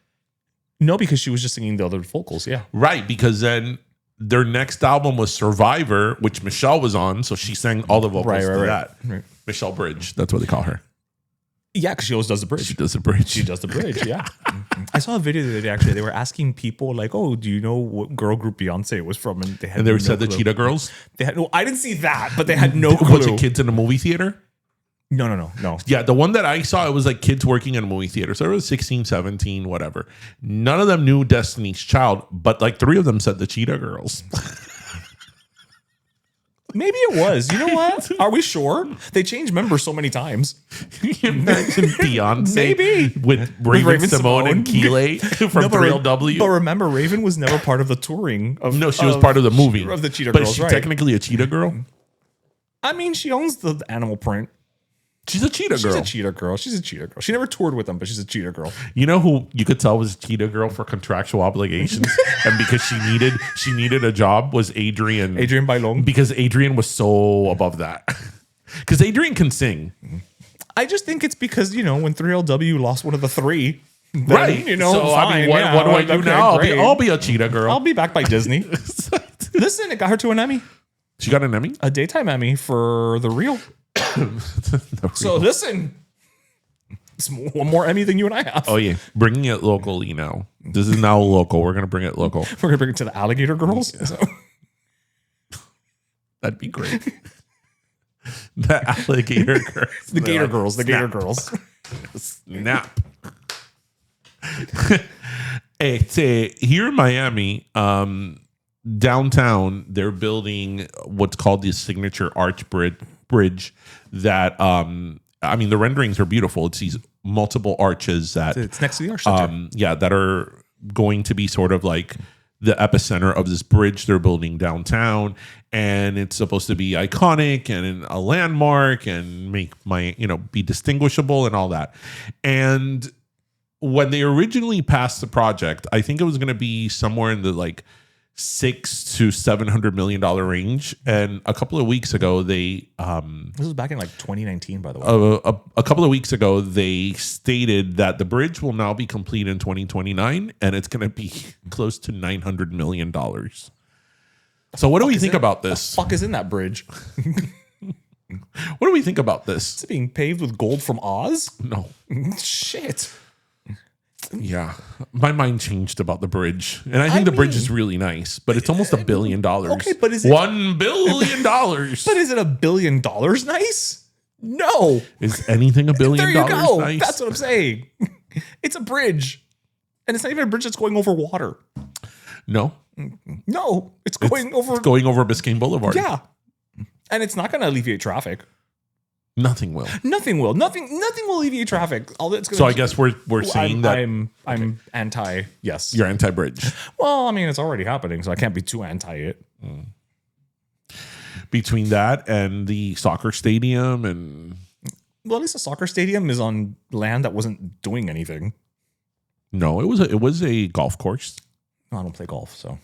No, because she was just singing the other vocals. Yeah. Right, because then their next album was Survivor, which Michelle was on, so she sang all the vocals to that. Right. Michelle Bridge, that's what they call her. Yeah, because she always does the bridge. She does the bridge. She does the bridge, yeah. I saw a video the other day, actually. They were asking people, like, oh, do you know what girl group Beyonce was from? And they And said the Cheetah Girls? They had, no, I didn't see that, but they had no clue. A bunch of kids in a movie theater? No. Yeah, the one that I saw, it was like kids working in a movie theater. So it was 16, 17, whatever. None of them knew Destiny's Child, but like 3 of them said the Cheetah Girls. Maybe it was. You know what? Are we sure? They changed members so many times. Imagine Beyonce Maybe. with Raven Simone and Keeley from 3LW. But remember, Raven was never part of the touring. No, she was part of the movie. Of the Cheetah But Girls, is she right. technically a Cheetah Girl? I mean, she owns the animal print. She's a Cheetah Girl. She's a Cheetah Girl. She's a Cheetah Girl. She never toured with them, but she's a Cheetah Girl. You know who you could tell was a Cheetah Girl for contractual obligations, and because she needed a job, was Adrian. Adrian Bailon. Because Adrian was so above that. Because Adrian can sing. I just think it's because, when 3LW lost one of the 3. Then, Right. So, fine. I mean, what do I do now? I'll be a Cheetah Girl. I'll be backed by Disney. Listen, it got her to an Emmy. She got an Emmy? A daytime Emmy for The Real. So listen, it's one more Emmy than you and I have. Oh, yeah. Bringing it locally now. This is now local. We're going to bring it local. We're going to bring it to the Alligator Girls. So. That'd be great. The Alligator Girls. The Gator Girls. The Gator Girls. Snap. Hey, here in Miami, downtown, they're building what's called the Signature Arch Bridge that, the renderings are beautiful. It's these multiple arches that... It's next to the Arch Center. That are going to be sort of like the epicenter of this bridge they're building downtown. And it's supposed to be iconic and a landmark and make be distinguishable and all that. And when they originally passed the project, I think it was going to be somewhere in the like $600 to $700 million range. And a couple of weeks ago, they this was back in like 2019, by the way. A couple of weeks ago, they stated that the bridge will now be complete in 2029, and it's going to be close to $900 million. So what do we think about this? What the fuck is in that bridge? What do we think about this? Is it being paved with gold from Oz? No. Shit. Yeah. My mind changed about the bridge. And I think the bridge is really nice, but it's almost $1 billion. Okay, but is it $1 billion? But is it $1 billion nice? No. Is anything $1 billion There you go. nice? That's what I'm saying. It's a bridge. And it's not even a bridge that's going over water. No. No, it's going over Biscayne Boulevard. Yeah. And it's not going to alleviate traffic. Nothing will. Nothing will. Nothing will alleviate traffic. All that's going So I guess we're saying that I'm anti. Yes. you're anti-bridge. Well, I mean, it's already happening, so I can't be too anti it. Between that and the soccer stadium and Well, at least the soccer stadium is on land that wasn't doing anything. No, it was a golf course. No, I don't play golf, so.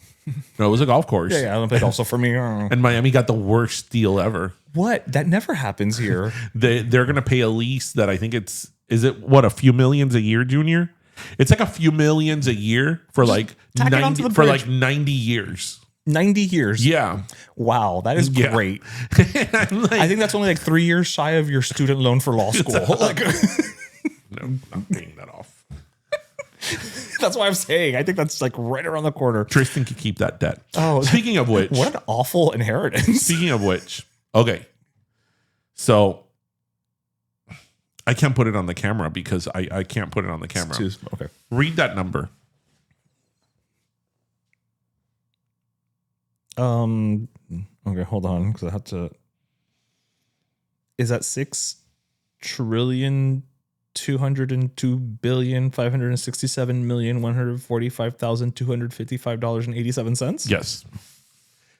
No, it was a golf course. Yeah, I don't play golf, so for me. And Miami got the worst deal ever. What? That never happens here. They're going to pay a lease that I think is it what, a few millions a year, Junior? It's like a few millions a year for like 90 years. 90 years. Yeah. Wow, that is great. I think that's only like 3 years shy of your student loan for law school. Like, no, I'm paying that off. That's why I'm saying. I think that's like right around the corner. Tristan can keep that debt. Oh, speaking of which, what an awful inheritance. Speaking of which, okay, so I can't put it on the camera because I can't put it on the camera. Okay, read that number. Okay, hold on, because I have to. Is that 6,202,567,145,255.87? Yes.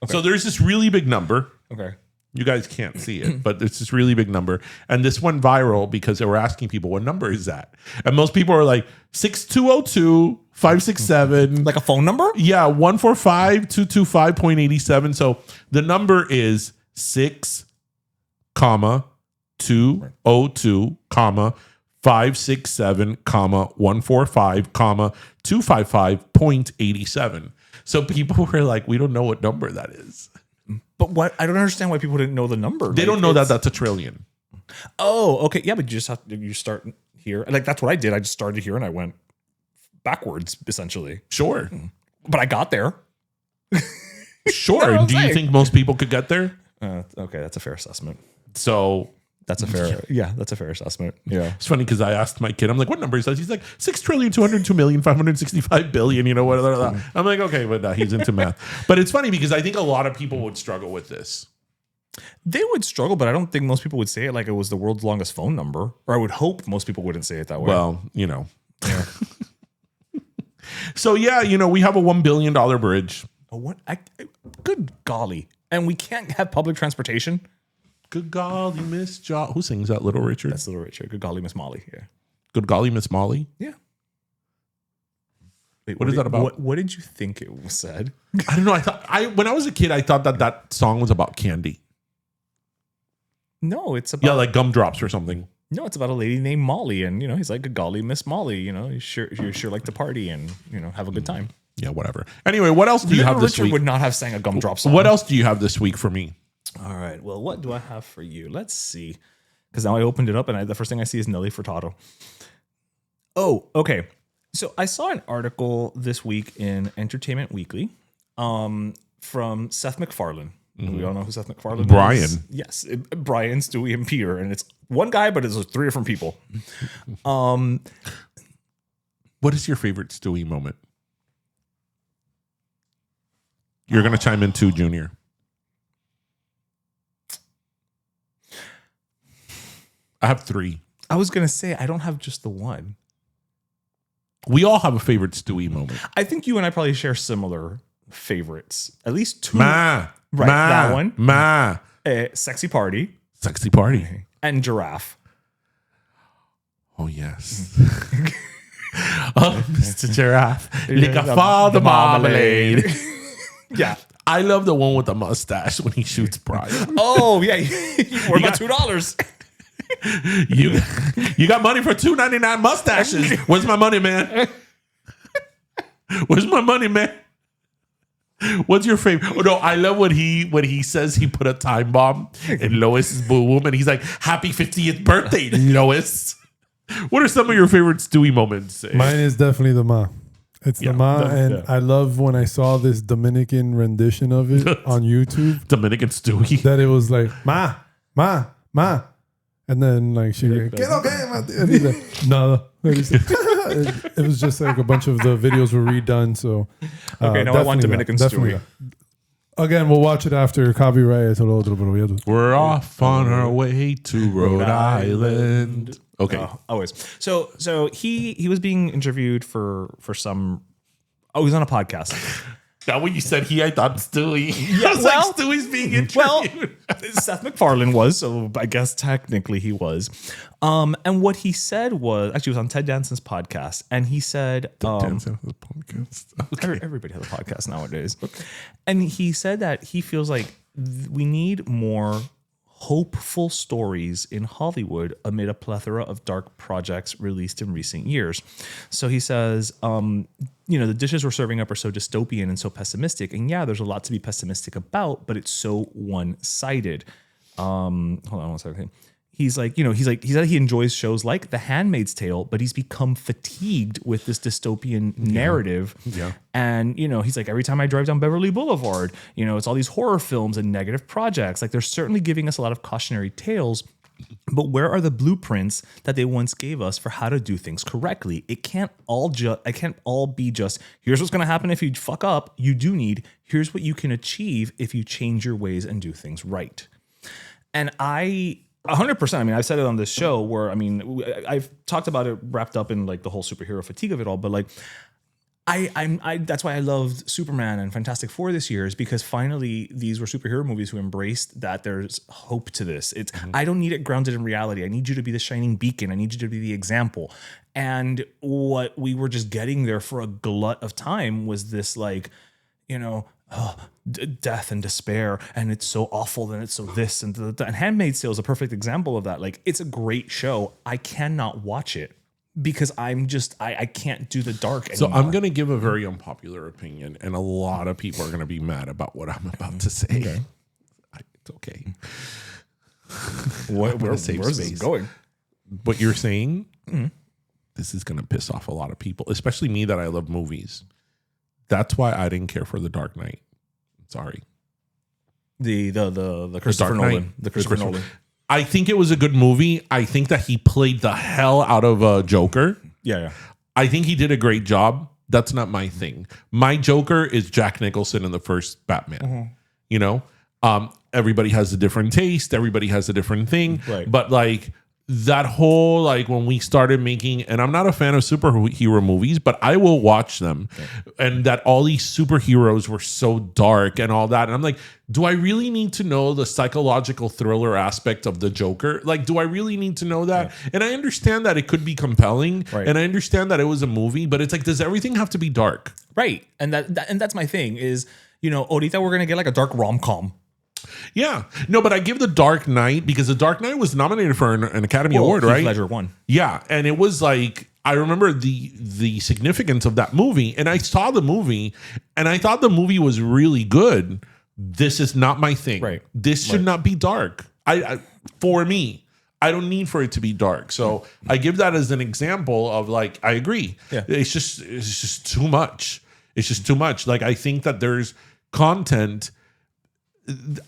Okay. So there's this really big number. Okay. You guys can't see it, but it's this really big number. And this went viral because they were asking people, what number is that? And most people are like 6,202,567. Like a phone number? Yeah, 145,225.87. So the number is 6,202,567,145,255.87. So people were like, we don't know what number that is. But what? I don't understand why people didn't know the number. They don't know that that's a trillion. Oh, okay. Yeah, but you just have to, you start here. Like, that's what I did. I just started here and I went backwards, essentially. Sure. But I got there. Sure. Do you think most people could get there? Okay, that's a fair assessment. So that's a fair, that's a fair assessment. Yeah. It's funny because I asked my kid, I'm like, what number is that? He's like, 6,202,565,000,000,000, you know, what? I'm like, okay, but he's into math. But it's funny because I think a lot of people would struggle with this. They would struggle, but I don't think most people would say it like it was the world's longest phone number. Or I would hope most people wouldn't say it that way. Well, you know. Yeah. So, yeah, you know, we have a $1 billion bridge. Good golly. And we can't have public transportation. Good golly, Miss Jo. Who sings that? Little Richard? That's Little Richard. Good golly, Miss Molly. Yeah. Good golly, Miss Molly? Yeah. Wait, what is that about? What did you think it was said? I don't know. When I was a kid, I thought that song was about candy. No, it's about gumdrops or something. No, it's about a lady named Molly, and he's like, "Good golly, Miss Molly." You sure like to party and have a good time. Yeah, whatever. Anyway, what else do you have this Richard week? Would not have sang a gumdrop song. What else do you have this week for me? All right. Well, what do I have for you? Let's see. Because now I opened it up, and the first thing I see is Nelly Furtado. Oh, okay. So I saw an article this week in Entertainment Weekly from Seth MacFarlane. Mm-hmm. We all know who Seth MacFarlane Brian. is. Yes. Brian, Stewie, and Peter. And it's one guy, but it's 3 different people. What is your favorite Stewie moment? You're going to chime in too, Junior. I have 3. I was going to say, I don't have just the one. We all have a favorite Stewie moment. I think you and I probably share similar favorites. At least 2. That one. Sexy Party. Sexy Party. And Giraffe. Oh, yes. Oh, Mr. Giraffe. Lick a father marmalade. Yeah. I love the one with the mustache when he shoots Brian. Oh, yeah. What about $2? You got money for $2.99 mustaches. Where's my money, man? Where's my money, man? What's your favorite? Oh no, I love when he says he put a time bomb in Lois's boom, and he's like, "Happy 50th birthday, Lois." What are some of your favorite Stewie moments? Mine is definitely the Ma. It's the Ma, and I love when I saw this Dominican rendition of it on YouTube. Dominican Stewie. That it was like Ma, Ma, Ma. And then like she like, and he's like, no. It was just like a bunch of the videos were redone. So okay, now I want Dominican Stewie. Again, we'll watch it after copyright. We're off on our way to Rhode Island. Okay, always. So he was being interviewed for some. Oh, he's on a podcast. Now when you said I thought Stewie. I was well, like, Stewie's being interviewed. Well, Seth MacFarlane was, so I guess technically he was. And what he said was, actually, it was on Ted Danson's podcast, and he said, Danson has a podcast. Okay. everybody has a podcast nowadays. And he said that he feels like we need more hopeful stories in Hollywood amid a plethora of dark projects released in recent years. So he says, the dishes we're serving up are so dystopian and so pessimistic. And yeah, there's a lot to be pessimistic about, but it's so one-sided. Hold on one second. He said he enjoys shows like The Handmaid's Tale, but he's become fatigued with this dystopian narrative. Yeah. And, he's like, every time I drive down Beverly Boulevard, it's all these horror films and negative projects. Like, they're certainly giving us a lot of cautionary tales, but where are the blueprints that they once gave us for how to do things correctly? It can't all be just, here's what's going to happen if you fuck up. You do need, here's what you can achieve if you change your ways and do things right. And 100%. I mean, I've said it on this show where, I've talked about it wrapped up in like the whole superhero fatigue of it all, but like, that's why I loved Superman and Fantastic Four this year, is because finally these were superhero movies who embraced that there's hope to this. It's I don't need it grounded in reality. I need you to be the shining beacon. I need you to be the example. And what we were just getting there for a glut of time was this like, death and despair, and it's so awful, and it's so this and and Handmaid's Tale is a perfect example of that. Like, it's a great show. I cannot watch it because I can't do the dark anymore. So I'm going to give a very unpopular opinion, and a lot of people are going to be mad about what I'm about to say. Okay. It's okay. Where's this going? What you're saying, this is going to piss off a lot of people, especially me that I love movies. That's why I didn't care for The Dark Knight. Sorry. The Christopher Nolan. The Christopher Nolan. I think it was a good movie. I think that he played the hell out of Joker. Yeah. I think he did a great job. That's not my thing. My Joker is Jack Nicholson in the first Batman. Everybody has a different taste. Everybody has a different thing. Right. But like that whole, like when we started making, and I'm not a fan of superhero movies, but I will watch them. Okay. And that all these superheroes were so dark and all that. And I'm like, do I really need to know the psychological thriller aspect of the Joker? Like, do I really need to know that? Yeah. And I understand that it could be compelling, right. And I understand that it was a movie, but it's like, does everything have to be dark? Right. And that's my thing is, ahorita we're going to get like a dark rom-com. Yeah. No, but I give The Dark Knight, because The Dark Knight was nominated for an Academy Award, right? Ledger won. Yeah. And it was like, I remember the significance of that movie. And I saw the movie and I thought the movie was really good. This is not my thing. Right. This should not be dark. For me, I don't need for it to be dark. So I give that as an example of like, I agree. Yeah. It's just too much. It's just too much. Like, I think that there's content.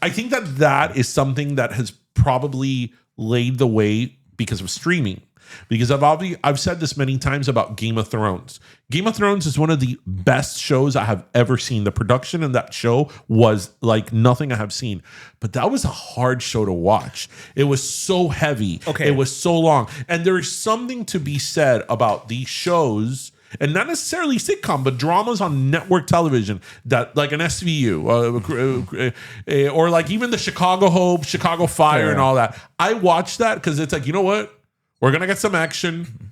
I think that is something that has probably laid the way because of streaming. Because I've said this many times about Game of Thrones. Game of Thrones is one of the best shows I have ever seen. The production in that show was like nothing I have seen. But that was a hard show to watch. It was so heavy. Okay. It was so long. And there is something to be said about these shows, and not necessarily sitcom, but dramas on network television, that like an SVU or like even the Chicago Hope, Chicago Fire, and all that. I watch that because it's like, you know what? We're going to get some action.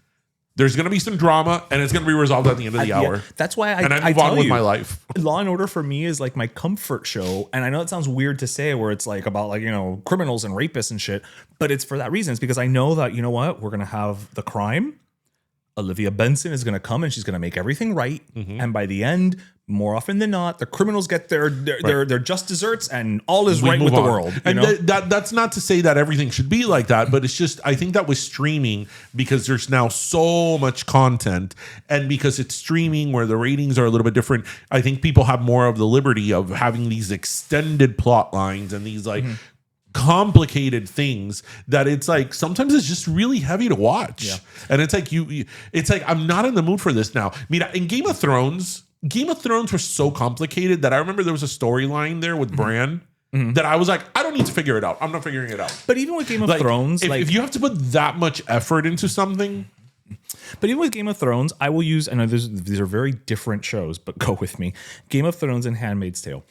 There's going to be some drama, and it's going to be resolved at the end of the hour. That's why I move on with my life. Law and Order for me is like my comfort show. And I know it sounds weird to say, where it's like about like, criminals and rapists and shit, but it's for that reason. It's because I know that, you know what? We're going to have the crime. Olivia Benson is going to come and she's going to make everything right. Mm-hmm. And by the end, more often than not, the criminals get their just desserts and all is right with the world. And that's not to say that everything should be like that, but it's just, I think that with streaming, because there's now so much content, and because it's streaming where the ratings are a little bit different, I think people have more of the liberty of having these extended plot lines and these like complicated things that it's like sometimes it's just really heavy to watch. And it's like it's like I'm not in the mood for this now. I mean, in Game of Thrones was so complicated that I remember there was a storyline there with Bran that I was like, I don't need to figure it out. I'm not figuring it out. But even with Game of Thrones, if you have to put that much effort into something, But even with Game of Thrones, I will use, I know these are very different shows, but go with me. Game of Thrones and Handmaid's Tale.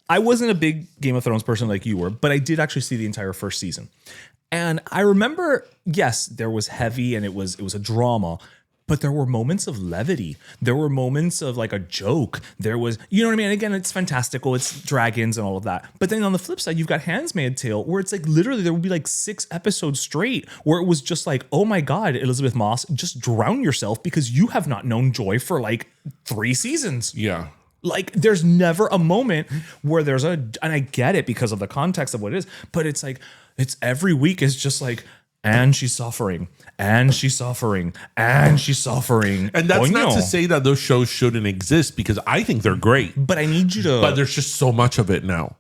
I wasn't a big Game of Thrones person like you were, but I did actually see the entire first season. And I remember, yes, there was heavy and it was a drama, but there were moments of levity. There were moments of like a joke. There was, you know what I mean? And again, it's fantastical. It's dragons and all of that. But then on the flip side, you've got Handmaid's Tale, where it's like literally there would be like 6 episodes straight where it was just like, oh my God, Elizabeth Moss, just drown yourself because you have not known joy for like 3 seasons. Yeah. Like there's never a moment where and I get it because of the context of what it is, but it's like, it's every week is just like, and she's suffering, and she's suffering, and she's suffering. And that's not to say that those shows shouldn't exist, because I think they're great. But I need you to. But there's just so much of it now.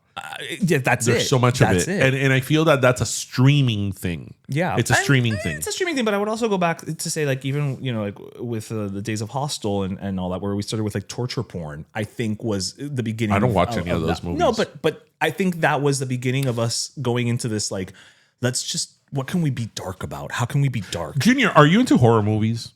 Yeah, there's so much of it. And I feel that that's a streaming thing. Yeah, it's a streaming thing. It's a streaming thing. But I would also go back to say, like, even like with the Days of Hostel and all that, where we started with like torture porn, I think was the beginning. I don't watch any of those movies. No, but I think that was the beginning of us going into this, like, let's just, what can we be dark about? How can we be dark? Junior, are you into horror movies?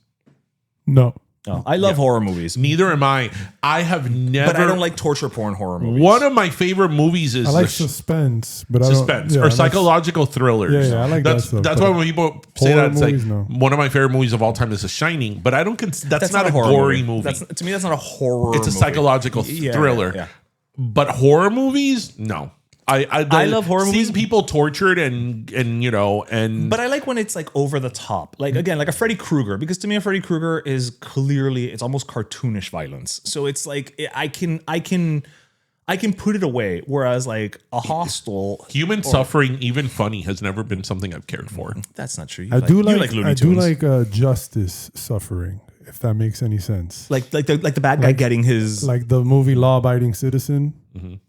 No. Oh, I love horror movies. Neither am I. I have never. But I don't like torture porn horror movies. One of my favorite movies is I like suspense, but suspense I don't, or psychological thrillers. Yeah, I like that stuff. That's why when people say that, it's like no. one of my favorite movies of all time is The Shining. But I don't. That's not a gory movie. To me, that's not a horror. It's a psychological thriller. Yeah. But horror movies, no. I love horror movies. Seeing people tortured and but I like when it's like over the top, like again, like a Freddy Krueger, because to me a Freddy Krueger is clearly, it's almost cartoonish violence. So it's like I can put it away. Whereas like a Hostel, human suffering, even funny, has never been something I've cared for. That's not true. I do like justice suffering, if that makes any sense. Like the bad guy getting his, like the movie Law Abiding Citizen,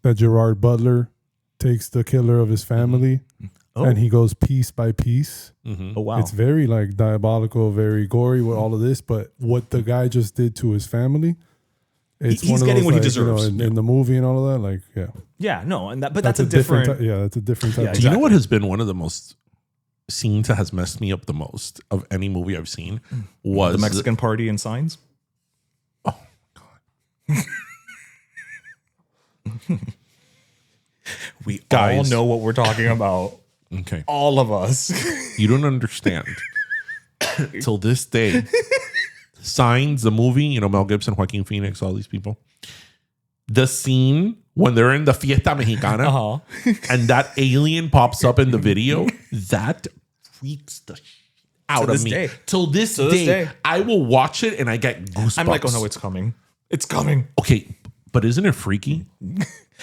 that Gerard Butler takes the killer of his family and he goes piece by piece. Oh wow. It's very like diabolical, very gory with all of this, but what the guy just did to his family, he's getting what he deserves in the movie and all of that. Like, yeah, no, and that's a different that's a different type. Do you know what has been one of the most scenes that has messed me up the most of any movie I've seen was the Mexican party in Signs? Oh God. We all know what we're talking about. Okay. All of us. You don't understand. Till this day. Signs, the movie, Mel Gibson, Joaquin Phoenix, all these people. The scene when they're in the Fiesta Mexicana and that alien pops up in the video, that freaks the shit out of me. Till this day, I will watch it and I get goosebumps. I'm like, oh no, it's coming. It's coming. Okay, but isn't it freaky?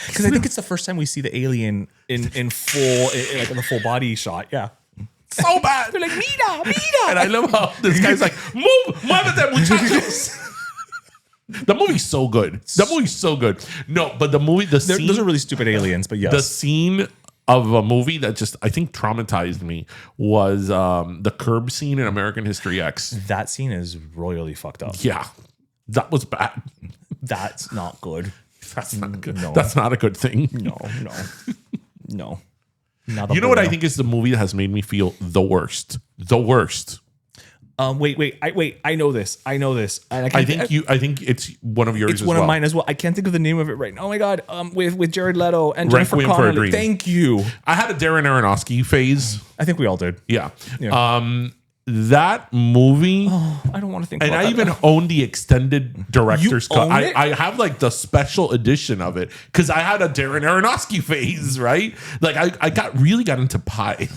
Because I think it's the first time we see the alien in full, like in the full body shot. Yeah. So bad. They're like, mira. And I love how this guy's like, muévete, muchachos. The movie's so good. No, but the movie, scene, those are really stupid aliens, but yes. The scene of a movie that just, I think, traumatized me was the curb scene in American History X. That scene is royally fucked up. Yeah. That was bad. That's not good. That's not good. No. That's not a good thing. No. You know what I think is the movie that has made me feel the worst? The worst. Wait. I know this. And I think it's one of yours. It's one of mine as well. I can't think of the name of it right now. Oh my God. With Jared Leto and Jennifer Connelly. Thank you. I had a Darren Aronofsky phase. I think we all did. Yeah. That movie. Oh, I don't want to think about that. And I even own the extended director's cut. I have like the special edition of it because I had a Darren Aronofsky phase, right? Like I really got into Pi. Like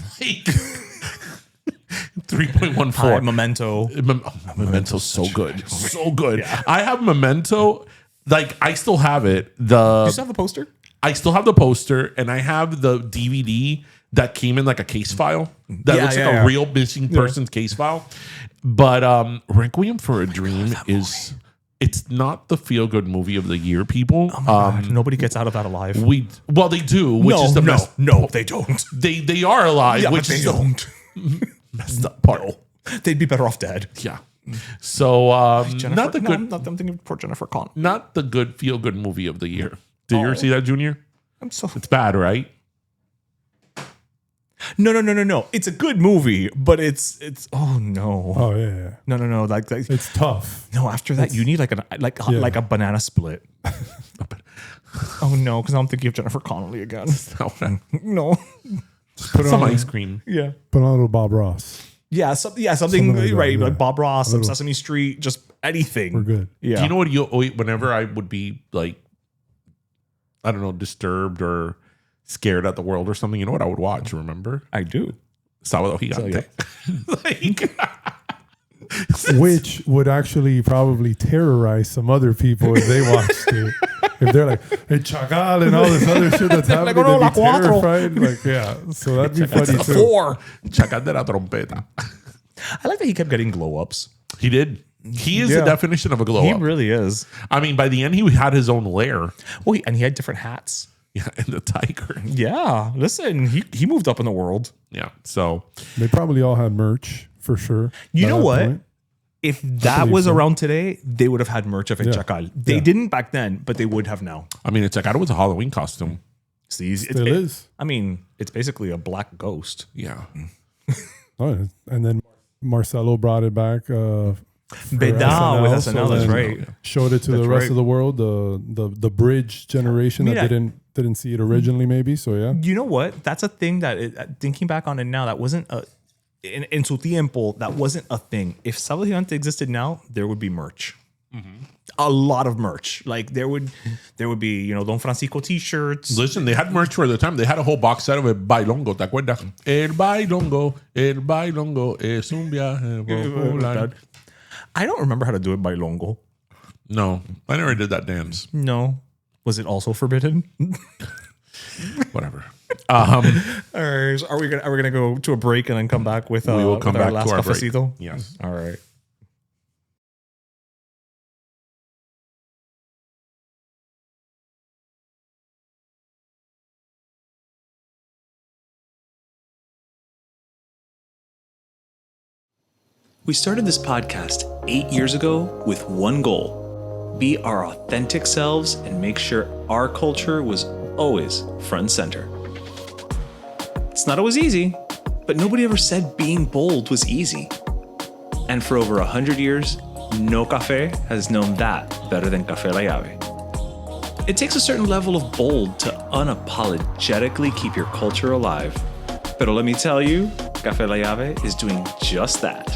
3.14. Memento. Memento's so good. So good. Yeah. I have Memento. Like I still have it. Do you still have the poster? I still have the poster and I have the DVD that came in like a case file that looks like a real missing person's case file. But Requiem for a Dream it's not the feel good movie of the year, people. Oh my God. Nobody gets out of that alive. They do, which is the best. No, they don't. They are alive, which they don't. Messed up part. No. They'd be better off dead. Yeah. So not the good. I'm thinking of poor Jennifer Connelly. Not the good feel good movie of the year. Did you ever see that, Junior? It's bad, right? No. It's a good movie, but it's oh no. Oh yeah. No. Like It's tough. no. After that, you need like a banana split. Oh no, because I'm thinking of Jennifer Connelly again. No. Put Some on ice cream. Yeah. Put on a little Bob Ross. Yeah. Something like that, right. yeah. Like Bob Ross, A some little. Sesame Street, just anything. We're good. Yeah. Do you know what whenever I would be like, I don't know, disturbed or scared at the world or something, you know what I would watch, remember? I do. Sábado Gigante. Which would actually probably terrorize some other people if they watched it. If they're like, hey, Chacal and all this other shit that's happening, Like, oh, no, they'd be la cuatro. terrified. Like, yeah. So that'd be funny too. 4. Chacal de la trompeta. I like that he kept getting glow ups. He did. He is Yeah. the definition of a glow He up. really is. I mean, by the end, he had his own lair. Well, and he had different hats. Yeah, and the tiger. Yeah. Listen, he moved up in the world. Yeah. So They probably all had merch for sure. You by know that what? point. If that believe was so. around today, they would have had merch of El Yeah. Chacal. They Yeah. didn't back then, but they would have now. I mean, it's like, I was a Halloween costume. See, Still is. I mean, it's basically a black ghost. Yeah. Oh, yeah. And then Marcelo brought it back. Bedal with SNL, that's then right. Showed it to That's the rest right. of the world, the bridge generation Mira. that didn't see it originally, maybe. So yeah, You know what? That's a thing that, thinking back on it now, that wasn't in su tiempo, that wasn't a thing. If Sábado Gigante existed now, there would be merch. A lot of merch. Like there would be, Don Francisco t-shirts. Listen, they had merch for the time. They had a whole box set of it. Bailongo, ¿te acuerdas? El bailongo es un viaje popular. I don't remember how to do it by Longo. No, I never did that dance. No. Was it also forbidden? Whatever. Are we gonna go to a break and then come back with We will come with our back last to our break. cafecito? Yes. All right. We started this podcast 8 years ago with one goal: be our authentic selves and make sure our culture was always front and center. It's not always easy, but nobody ever said being bold was easy. And for over 100 years, no café has known that better than Café La Llave. It takes a certain level of bold to unapologetically keep your culture alive. Pero let me tell you, Café La Llave is doing just that.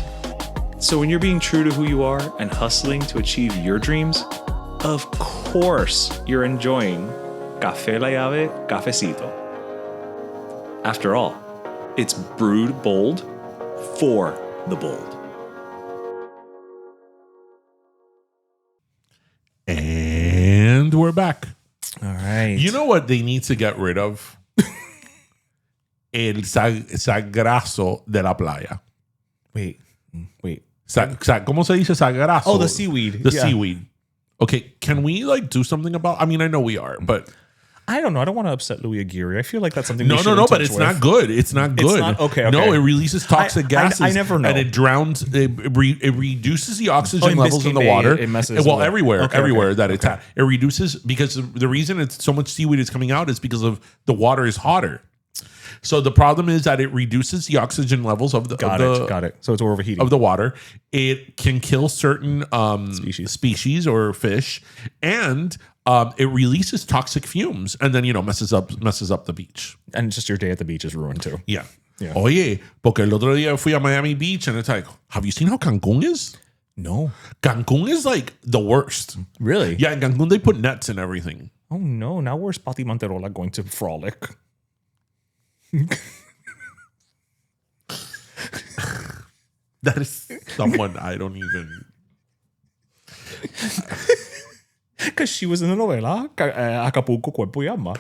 So when you're being true to who you are and hustling to achieve your dreams, of course you're enjoying Café La Llave Cafecito. After all, it's brewed bold for the bold. And we're back. All right. You know what they need to get rid of? El sagrazo de la playa. Wait. ¿Cómo se dice sagrazo? Oh, the seaweed. The Yeah. seaweed. Okay, can we do something about? I mean, I know we are, but I don't know. I don't want to upset Louis Aguirre. I feel like that's something. no, we should but touch it's with. not good. It's not good. not? Okay. No, it releases toxic gases. I never know. and it drowns. It reduces the oxygen in levels in the Biscayne Bay, water. it messes well, with- everywhere Okay. that it's at. It reduces because the reason it's so much seaweed is coming out is because of the water is hotter. So the problem is that it reduces the oxygen levels of the Got it. So it's overheating. of the water. It can kill certain Species. or fish, and it releases toxic fumes, and then messes up the beach. and just your day at the beach is ruined too. Yeah. Yeah. Oye, porque el otro día fui a Miami Beach, and it's like, have you seen how Cancun is? No. Cancun is like the worst. Really? Yeah, in Cancun they put nets and everything. Oh no. Now where's Pati Manterola going to frolic? That is someone I don't even. Because she was in the novela Acapulco Cuerpo y Alma.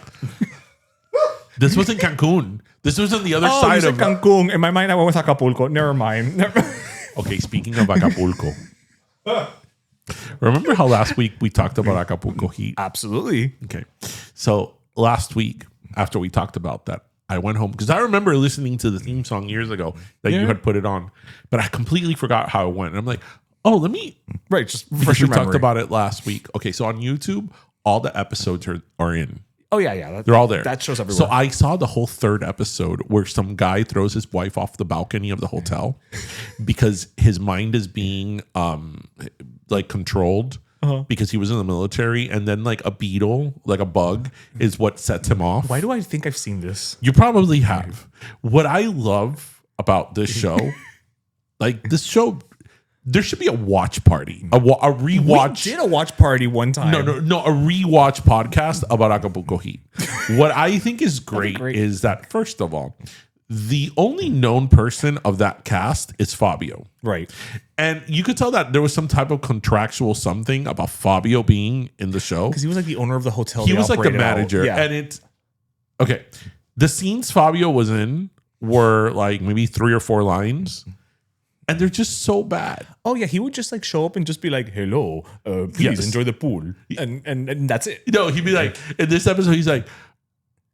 This wasn't Cancun. This was on the other Oh, you side said of. Cancun. In my mind, I went with Acapulco. Never mind. Okay, speaking of Acapulco. Remember how last week we talked about Acapulco heat? Absolutely. Okay. So last week, after we talked about that, I went home because I remember listening to the theme song years ago that you had put it on, but I completely forgot how it went. And I'm like, oh, let me. Right. Just Because refresh we your talked memory. about it last week. Okay, so on YouTube, all the episodes are in. Oh yeah. They're all there. That shows everywhere. So I saw the whole third episode where some guy throws his wife off the balcony of the hotel because his mind is being like controlled because he was in the military, and then like a beetle, like a bug, is what sets him off. Why do I think I've seen this? You probably have. What I love about this show, like this show, there should be a watch party, a rewatch. We did a watch party one time. No, a rewatch podcast about Acapulco Heat. What I think is great is that, first of all, the only known person of that cast is Fabio. Right. And you could tell that there was some type of contractual something about Fabio being in the show. Because he was like the owner of the hotel. He was like the manager. Yeah. And it's, okay, the scenes Fabio was in were like maybe 3 or 4 lines. And they're just so bad. Oh yeah, he would just like show up and just be like, "Hello, please enjoy the pool," and that's it. No, he'd be like, in this episode, he's like,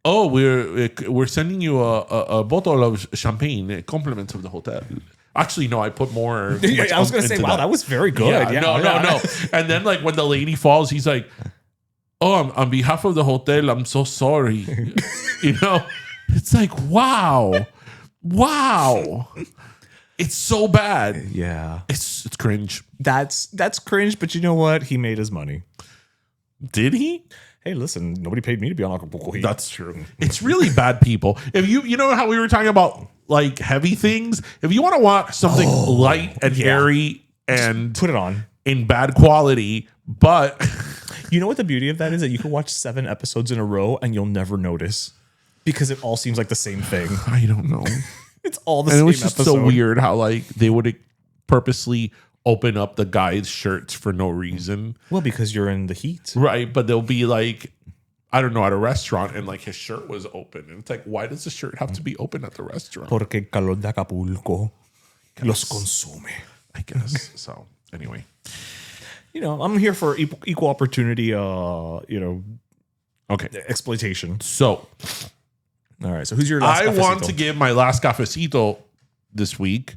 "Oh, we're sending you a bottle of champagne, a compliment of the hotel." Actually, no, I put more. I was gonna say, wow, that was very good. Yeah, no. And then like when the lady falls, he's like, "Oh, on behalf of the hotel, I'm so sorry." You know, it's like, wow. It's so bad. Yeah. It's cringe. That's cringe, but you know what? He made his money. Did he? Hey, listen, nobody paid me to be on Acapulco Heat. That's true. It's really bad people. If you know how we were talking about like heavy things, if you want to watch something light and airy and put it on in bad quality, but you know what the beauty of that is? That you can watch 7 episodes in a row and you'll never notice because it all seems like the same thing. I don't know. It's all the and same. It was just episode. so weird how like they would purposely open up the guys' shirts for no reason. Well, because you're in the heat, right? But they'll be like, I don't know, at a restaurant, and like his shirt was open, and it's like, why does the shirt have to be open at the restaurant? Porque el calor de Acapulco los consume. I guess so. Anyway, you know, I'm here for equal opportunity. Exploitation. So. All right. So who's your last I cafecito? want to give my last cafecito this week,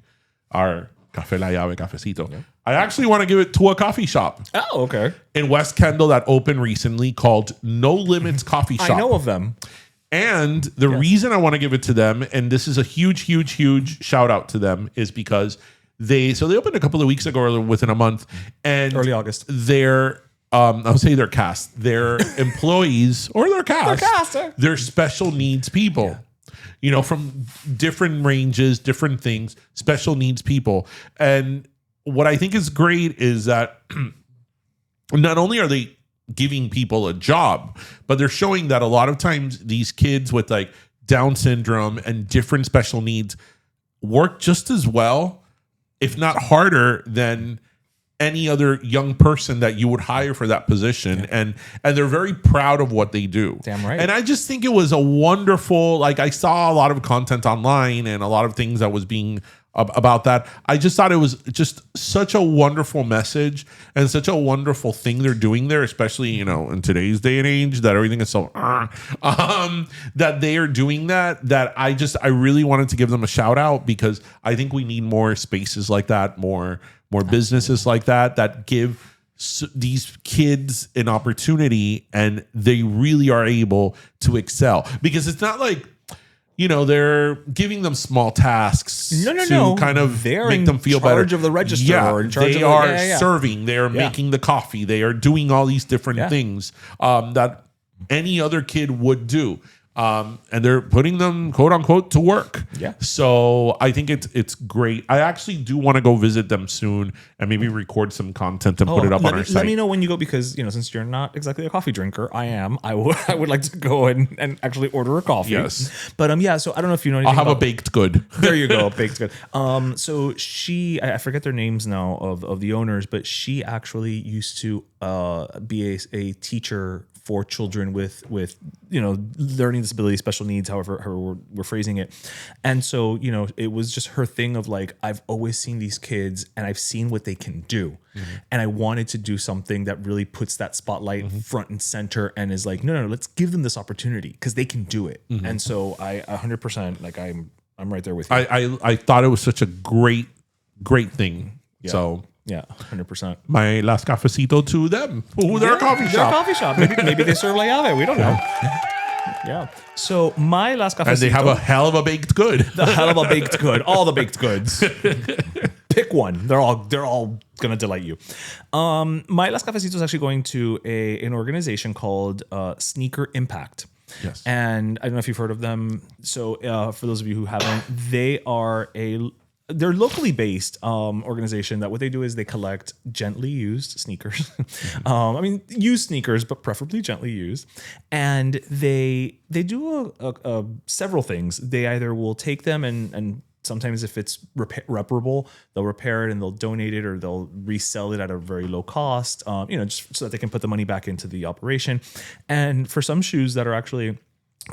our Café La Llave cafecito. Yeah. I actually want to give it to a coffee shop. Oh, okay. In West Kendall that opened recently called No Limits Coffee Shop. I know of them. And the reason I want to give it to them, and this is a huge shout out to them, is because they opened a couple of weeks ago or within a month. And early August. I'll say their cast, their employees or their cast, they're special needs people, you know, from different ranges, different things, special needs people. And what I think is great is that not only are they giving people a job, but they're showing that a lot of times these kids with like Down syndrome and different special needs work just as well, if not harder, than any other young person that you would hire for that position. And they're very proud of what they do. Damn right. And I just think it was a wonderful, like I saw a lot of content online and a lot of things that was being about that. I just thought it was just such a wonderful message and such a wonderful thing they're doing there, especially, you know, in today's day and age that everything is so that they are doing that I really wanted to give them a shout out because I think we need more spaces like that, more businesses like that give these kids an opportunity and they really are able to excel, because it's not like, you know, they're giving them small tasks to kind of make them feel better. They're in charge of the register. Yeah, or in charge they of are serving. They are making the coffee. They are doing all these different things that any other kid would do. And they're putting them, quote unquote, to work. Yeah. So I think it's great. I actually do want to go visit them soon and maybe record some content and put it up on our site. Let me know when you go, because, you know, since you're not exactly a coffee drinker, I am. I would like to go and actually order a coffee. Yes. But so I don't know if you know anything. I'll have a baked good. There you go, baked good. So she, I forget their names now of the owners, but she actually used to be a teacher for children with you know, learning disabilities, special needs, however we're phrasing it. And so, you know, it was just her thing of like, I've always seen these kids and I've seen what they can do. Mm-hmm. And I wanted to do something that really puts that spotlight front and center and is like, no, let's give them this opportunity because they can do it. Mm-hmm. And so I 100%, like I'm right there with you. I thought it was such a great thing. Yeah. So yeah, 100%. My last cafecito to them. They're a coffee shop. They're a coffee shop. Maybe they serve La Llave. We don't know. Yeah. So my last cafecito. And they have a hell of a baked good. The hell of a baked good. All the baked goods. Pick one. They're all gonna delight you. My last cafecito is actually going to an organization called Sneaker Impact. Yes. And I don't know if you've heard of them. So for those of you who haven't, they're locally based organization that what they do is they collect gently used sneakers. I mean, used sneakers, but preferably gently used. And they do several things. They either will take them and sometimes if it's reparable, they'll repair it and they'll donate it or they'll resell it at a very low cost, just so that they can put the money back into the operation. And for some shoes that are actually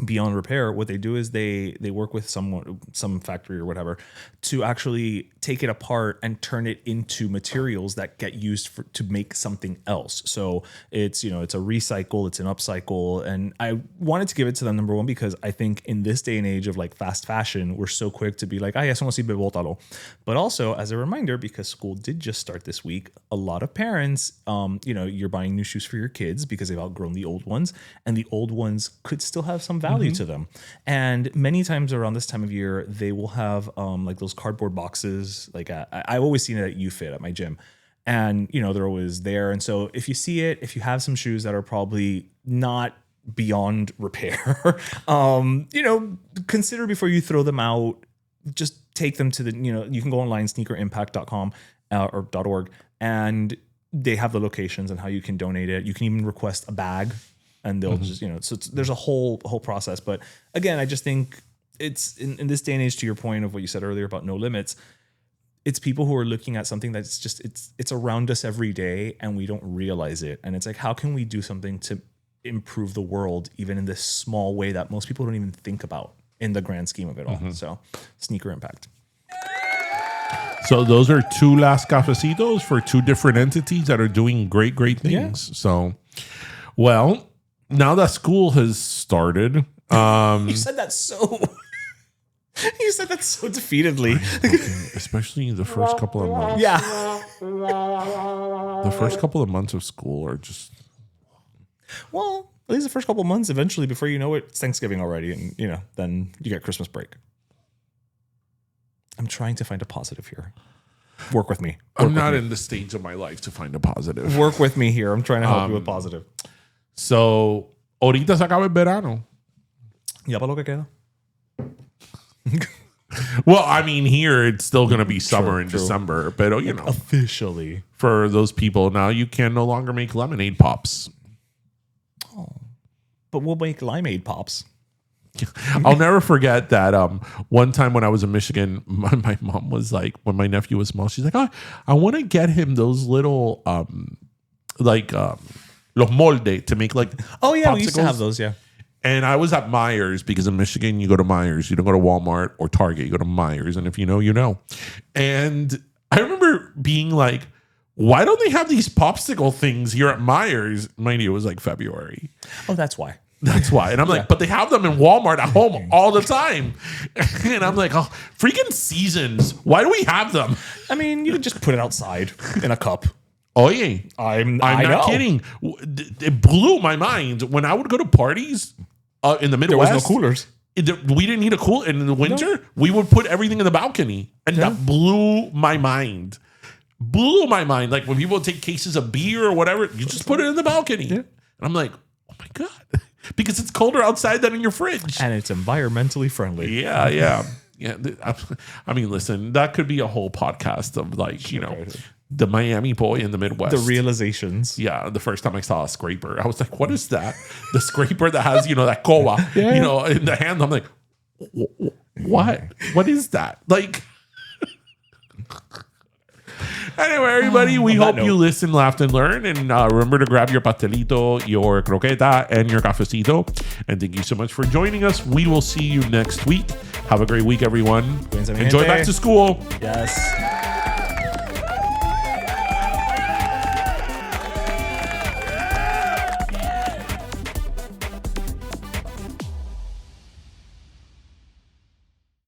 beyond repair, what they do is they work with some factory or whatever to actually take it apart and turn it into materials that get used to make something else. So it's a recycle, it's an upcycle, and I wanted to give it to them, number one, because I think in this day and age of like fast fashion, we're so quick to be like, eso no sirve, bótalo. But also as a reminder, because school did just start this week, a lot of parents, you're buying new shoes for your kids because they've outgrown the old ones, and the old ones could still have some value to them. And many times around this time of year, they will have like those cardboard boxes. Like I've always seen it at UFit at my gym, and they're always there. And so if you see it, if you have some shoes that are probably not beyond repair, consider before you throw them out. Just take them to you can go online, sneakerimpact.com or .org, and they have the locations and how you can donate it. You can even request a bag. And they'll just, so there's a whole process. But again, I just think it's in this day and age, to your point of what you said earlier about no limits, it's people who are looking at something that's just, it's around us every day and we don't realize it. And it's like, how can we do something to improve the world, even in this small way that most people don't even think about in the grand scheme of it all. So Sneaker Impact. So those are two last cafecitos for two different entities that are doing great things. Yeah. So, well, now that school has started, you said that so. You said that so defeatedly, especially the first couple of months. Yeah, the first couple of months of school are just. Well, at least the first couple of months. Eventually, before you know it, it's Thanksgiving already, and then you get Christmas break. I'm trying to find a positive here. Work with me. I'm not in the stage of my life to find a positive. Work with me here. I'm trying to help you with positive. So, ahorita se acaba el verano. Ya para lo que queda. Well, I mean, here it's still going to be summer in December, but officially for those people now, you can no longer make lemonade pops. Oh, but we'll make limeade pops. I'll never forget that one time when I was in Michigan, my mom was like, when my nephew was small, she's like, oh, I want to get him those little los molde to make like popsicles. We used to have those, yeah. And I was at Myers because in Michigan you go to Myers, you don't go to Walmart or Target, you go to Myers, and if you know, you know. And I remember being like, why don't they have these popsicle things here at Myers? Mind you, it was like February. Oh, that's why. That's why. And I'm like, but they have them in Walmart at home all the time. And I'm like, oh, freaking seasons. Why do we have them? I mean, you could just put it outside in a cup. Oh, yeah. I'm not kidding. It blew my mind. When I would go to parties in the Midwest. There was no coolers. We didn't need a cooler. In the winter, we would put everything in the balcony. And that blew my mind. Blew my mind. Like when people would take cases of beer or whatever, you just put it in the balcony. Yeah. And I'm like, oh my God. Because it's colder outside than in your fridge. And it's environmentally friendly. Yeah. I mean, listen, that could be a whole podcast of the Miami boy in the Midwest. The realizations. Yeah. The first time I saw a scraper, I was like, what is that? The scraper that has, that koa, in the hand. I'm like, what? What is that? Like... Anyway, everybody, we hope you listen, laughed, and learned. And remember to grab your pastelito, your croqueta, and your cafecito. And thank you so much for joining us. We will see you next week. Have a great week, everyone. Enjoy back to school. Yes.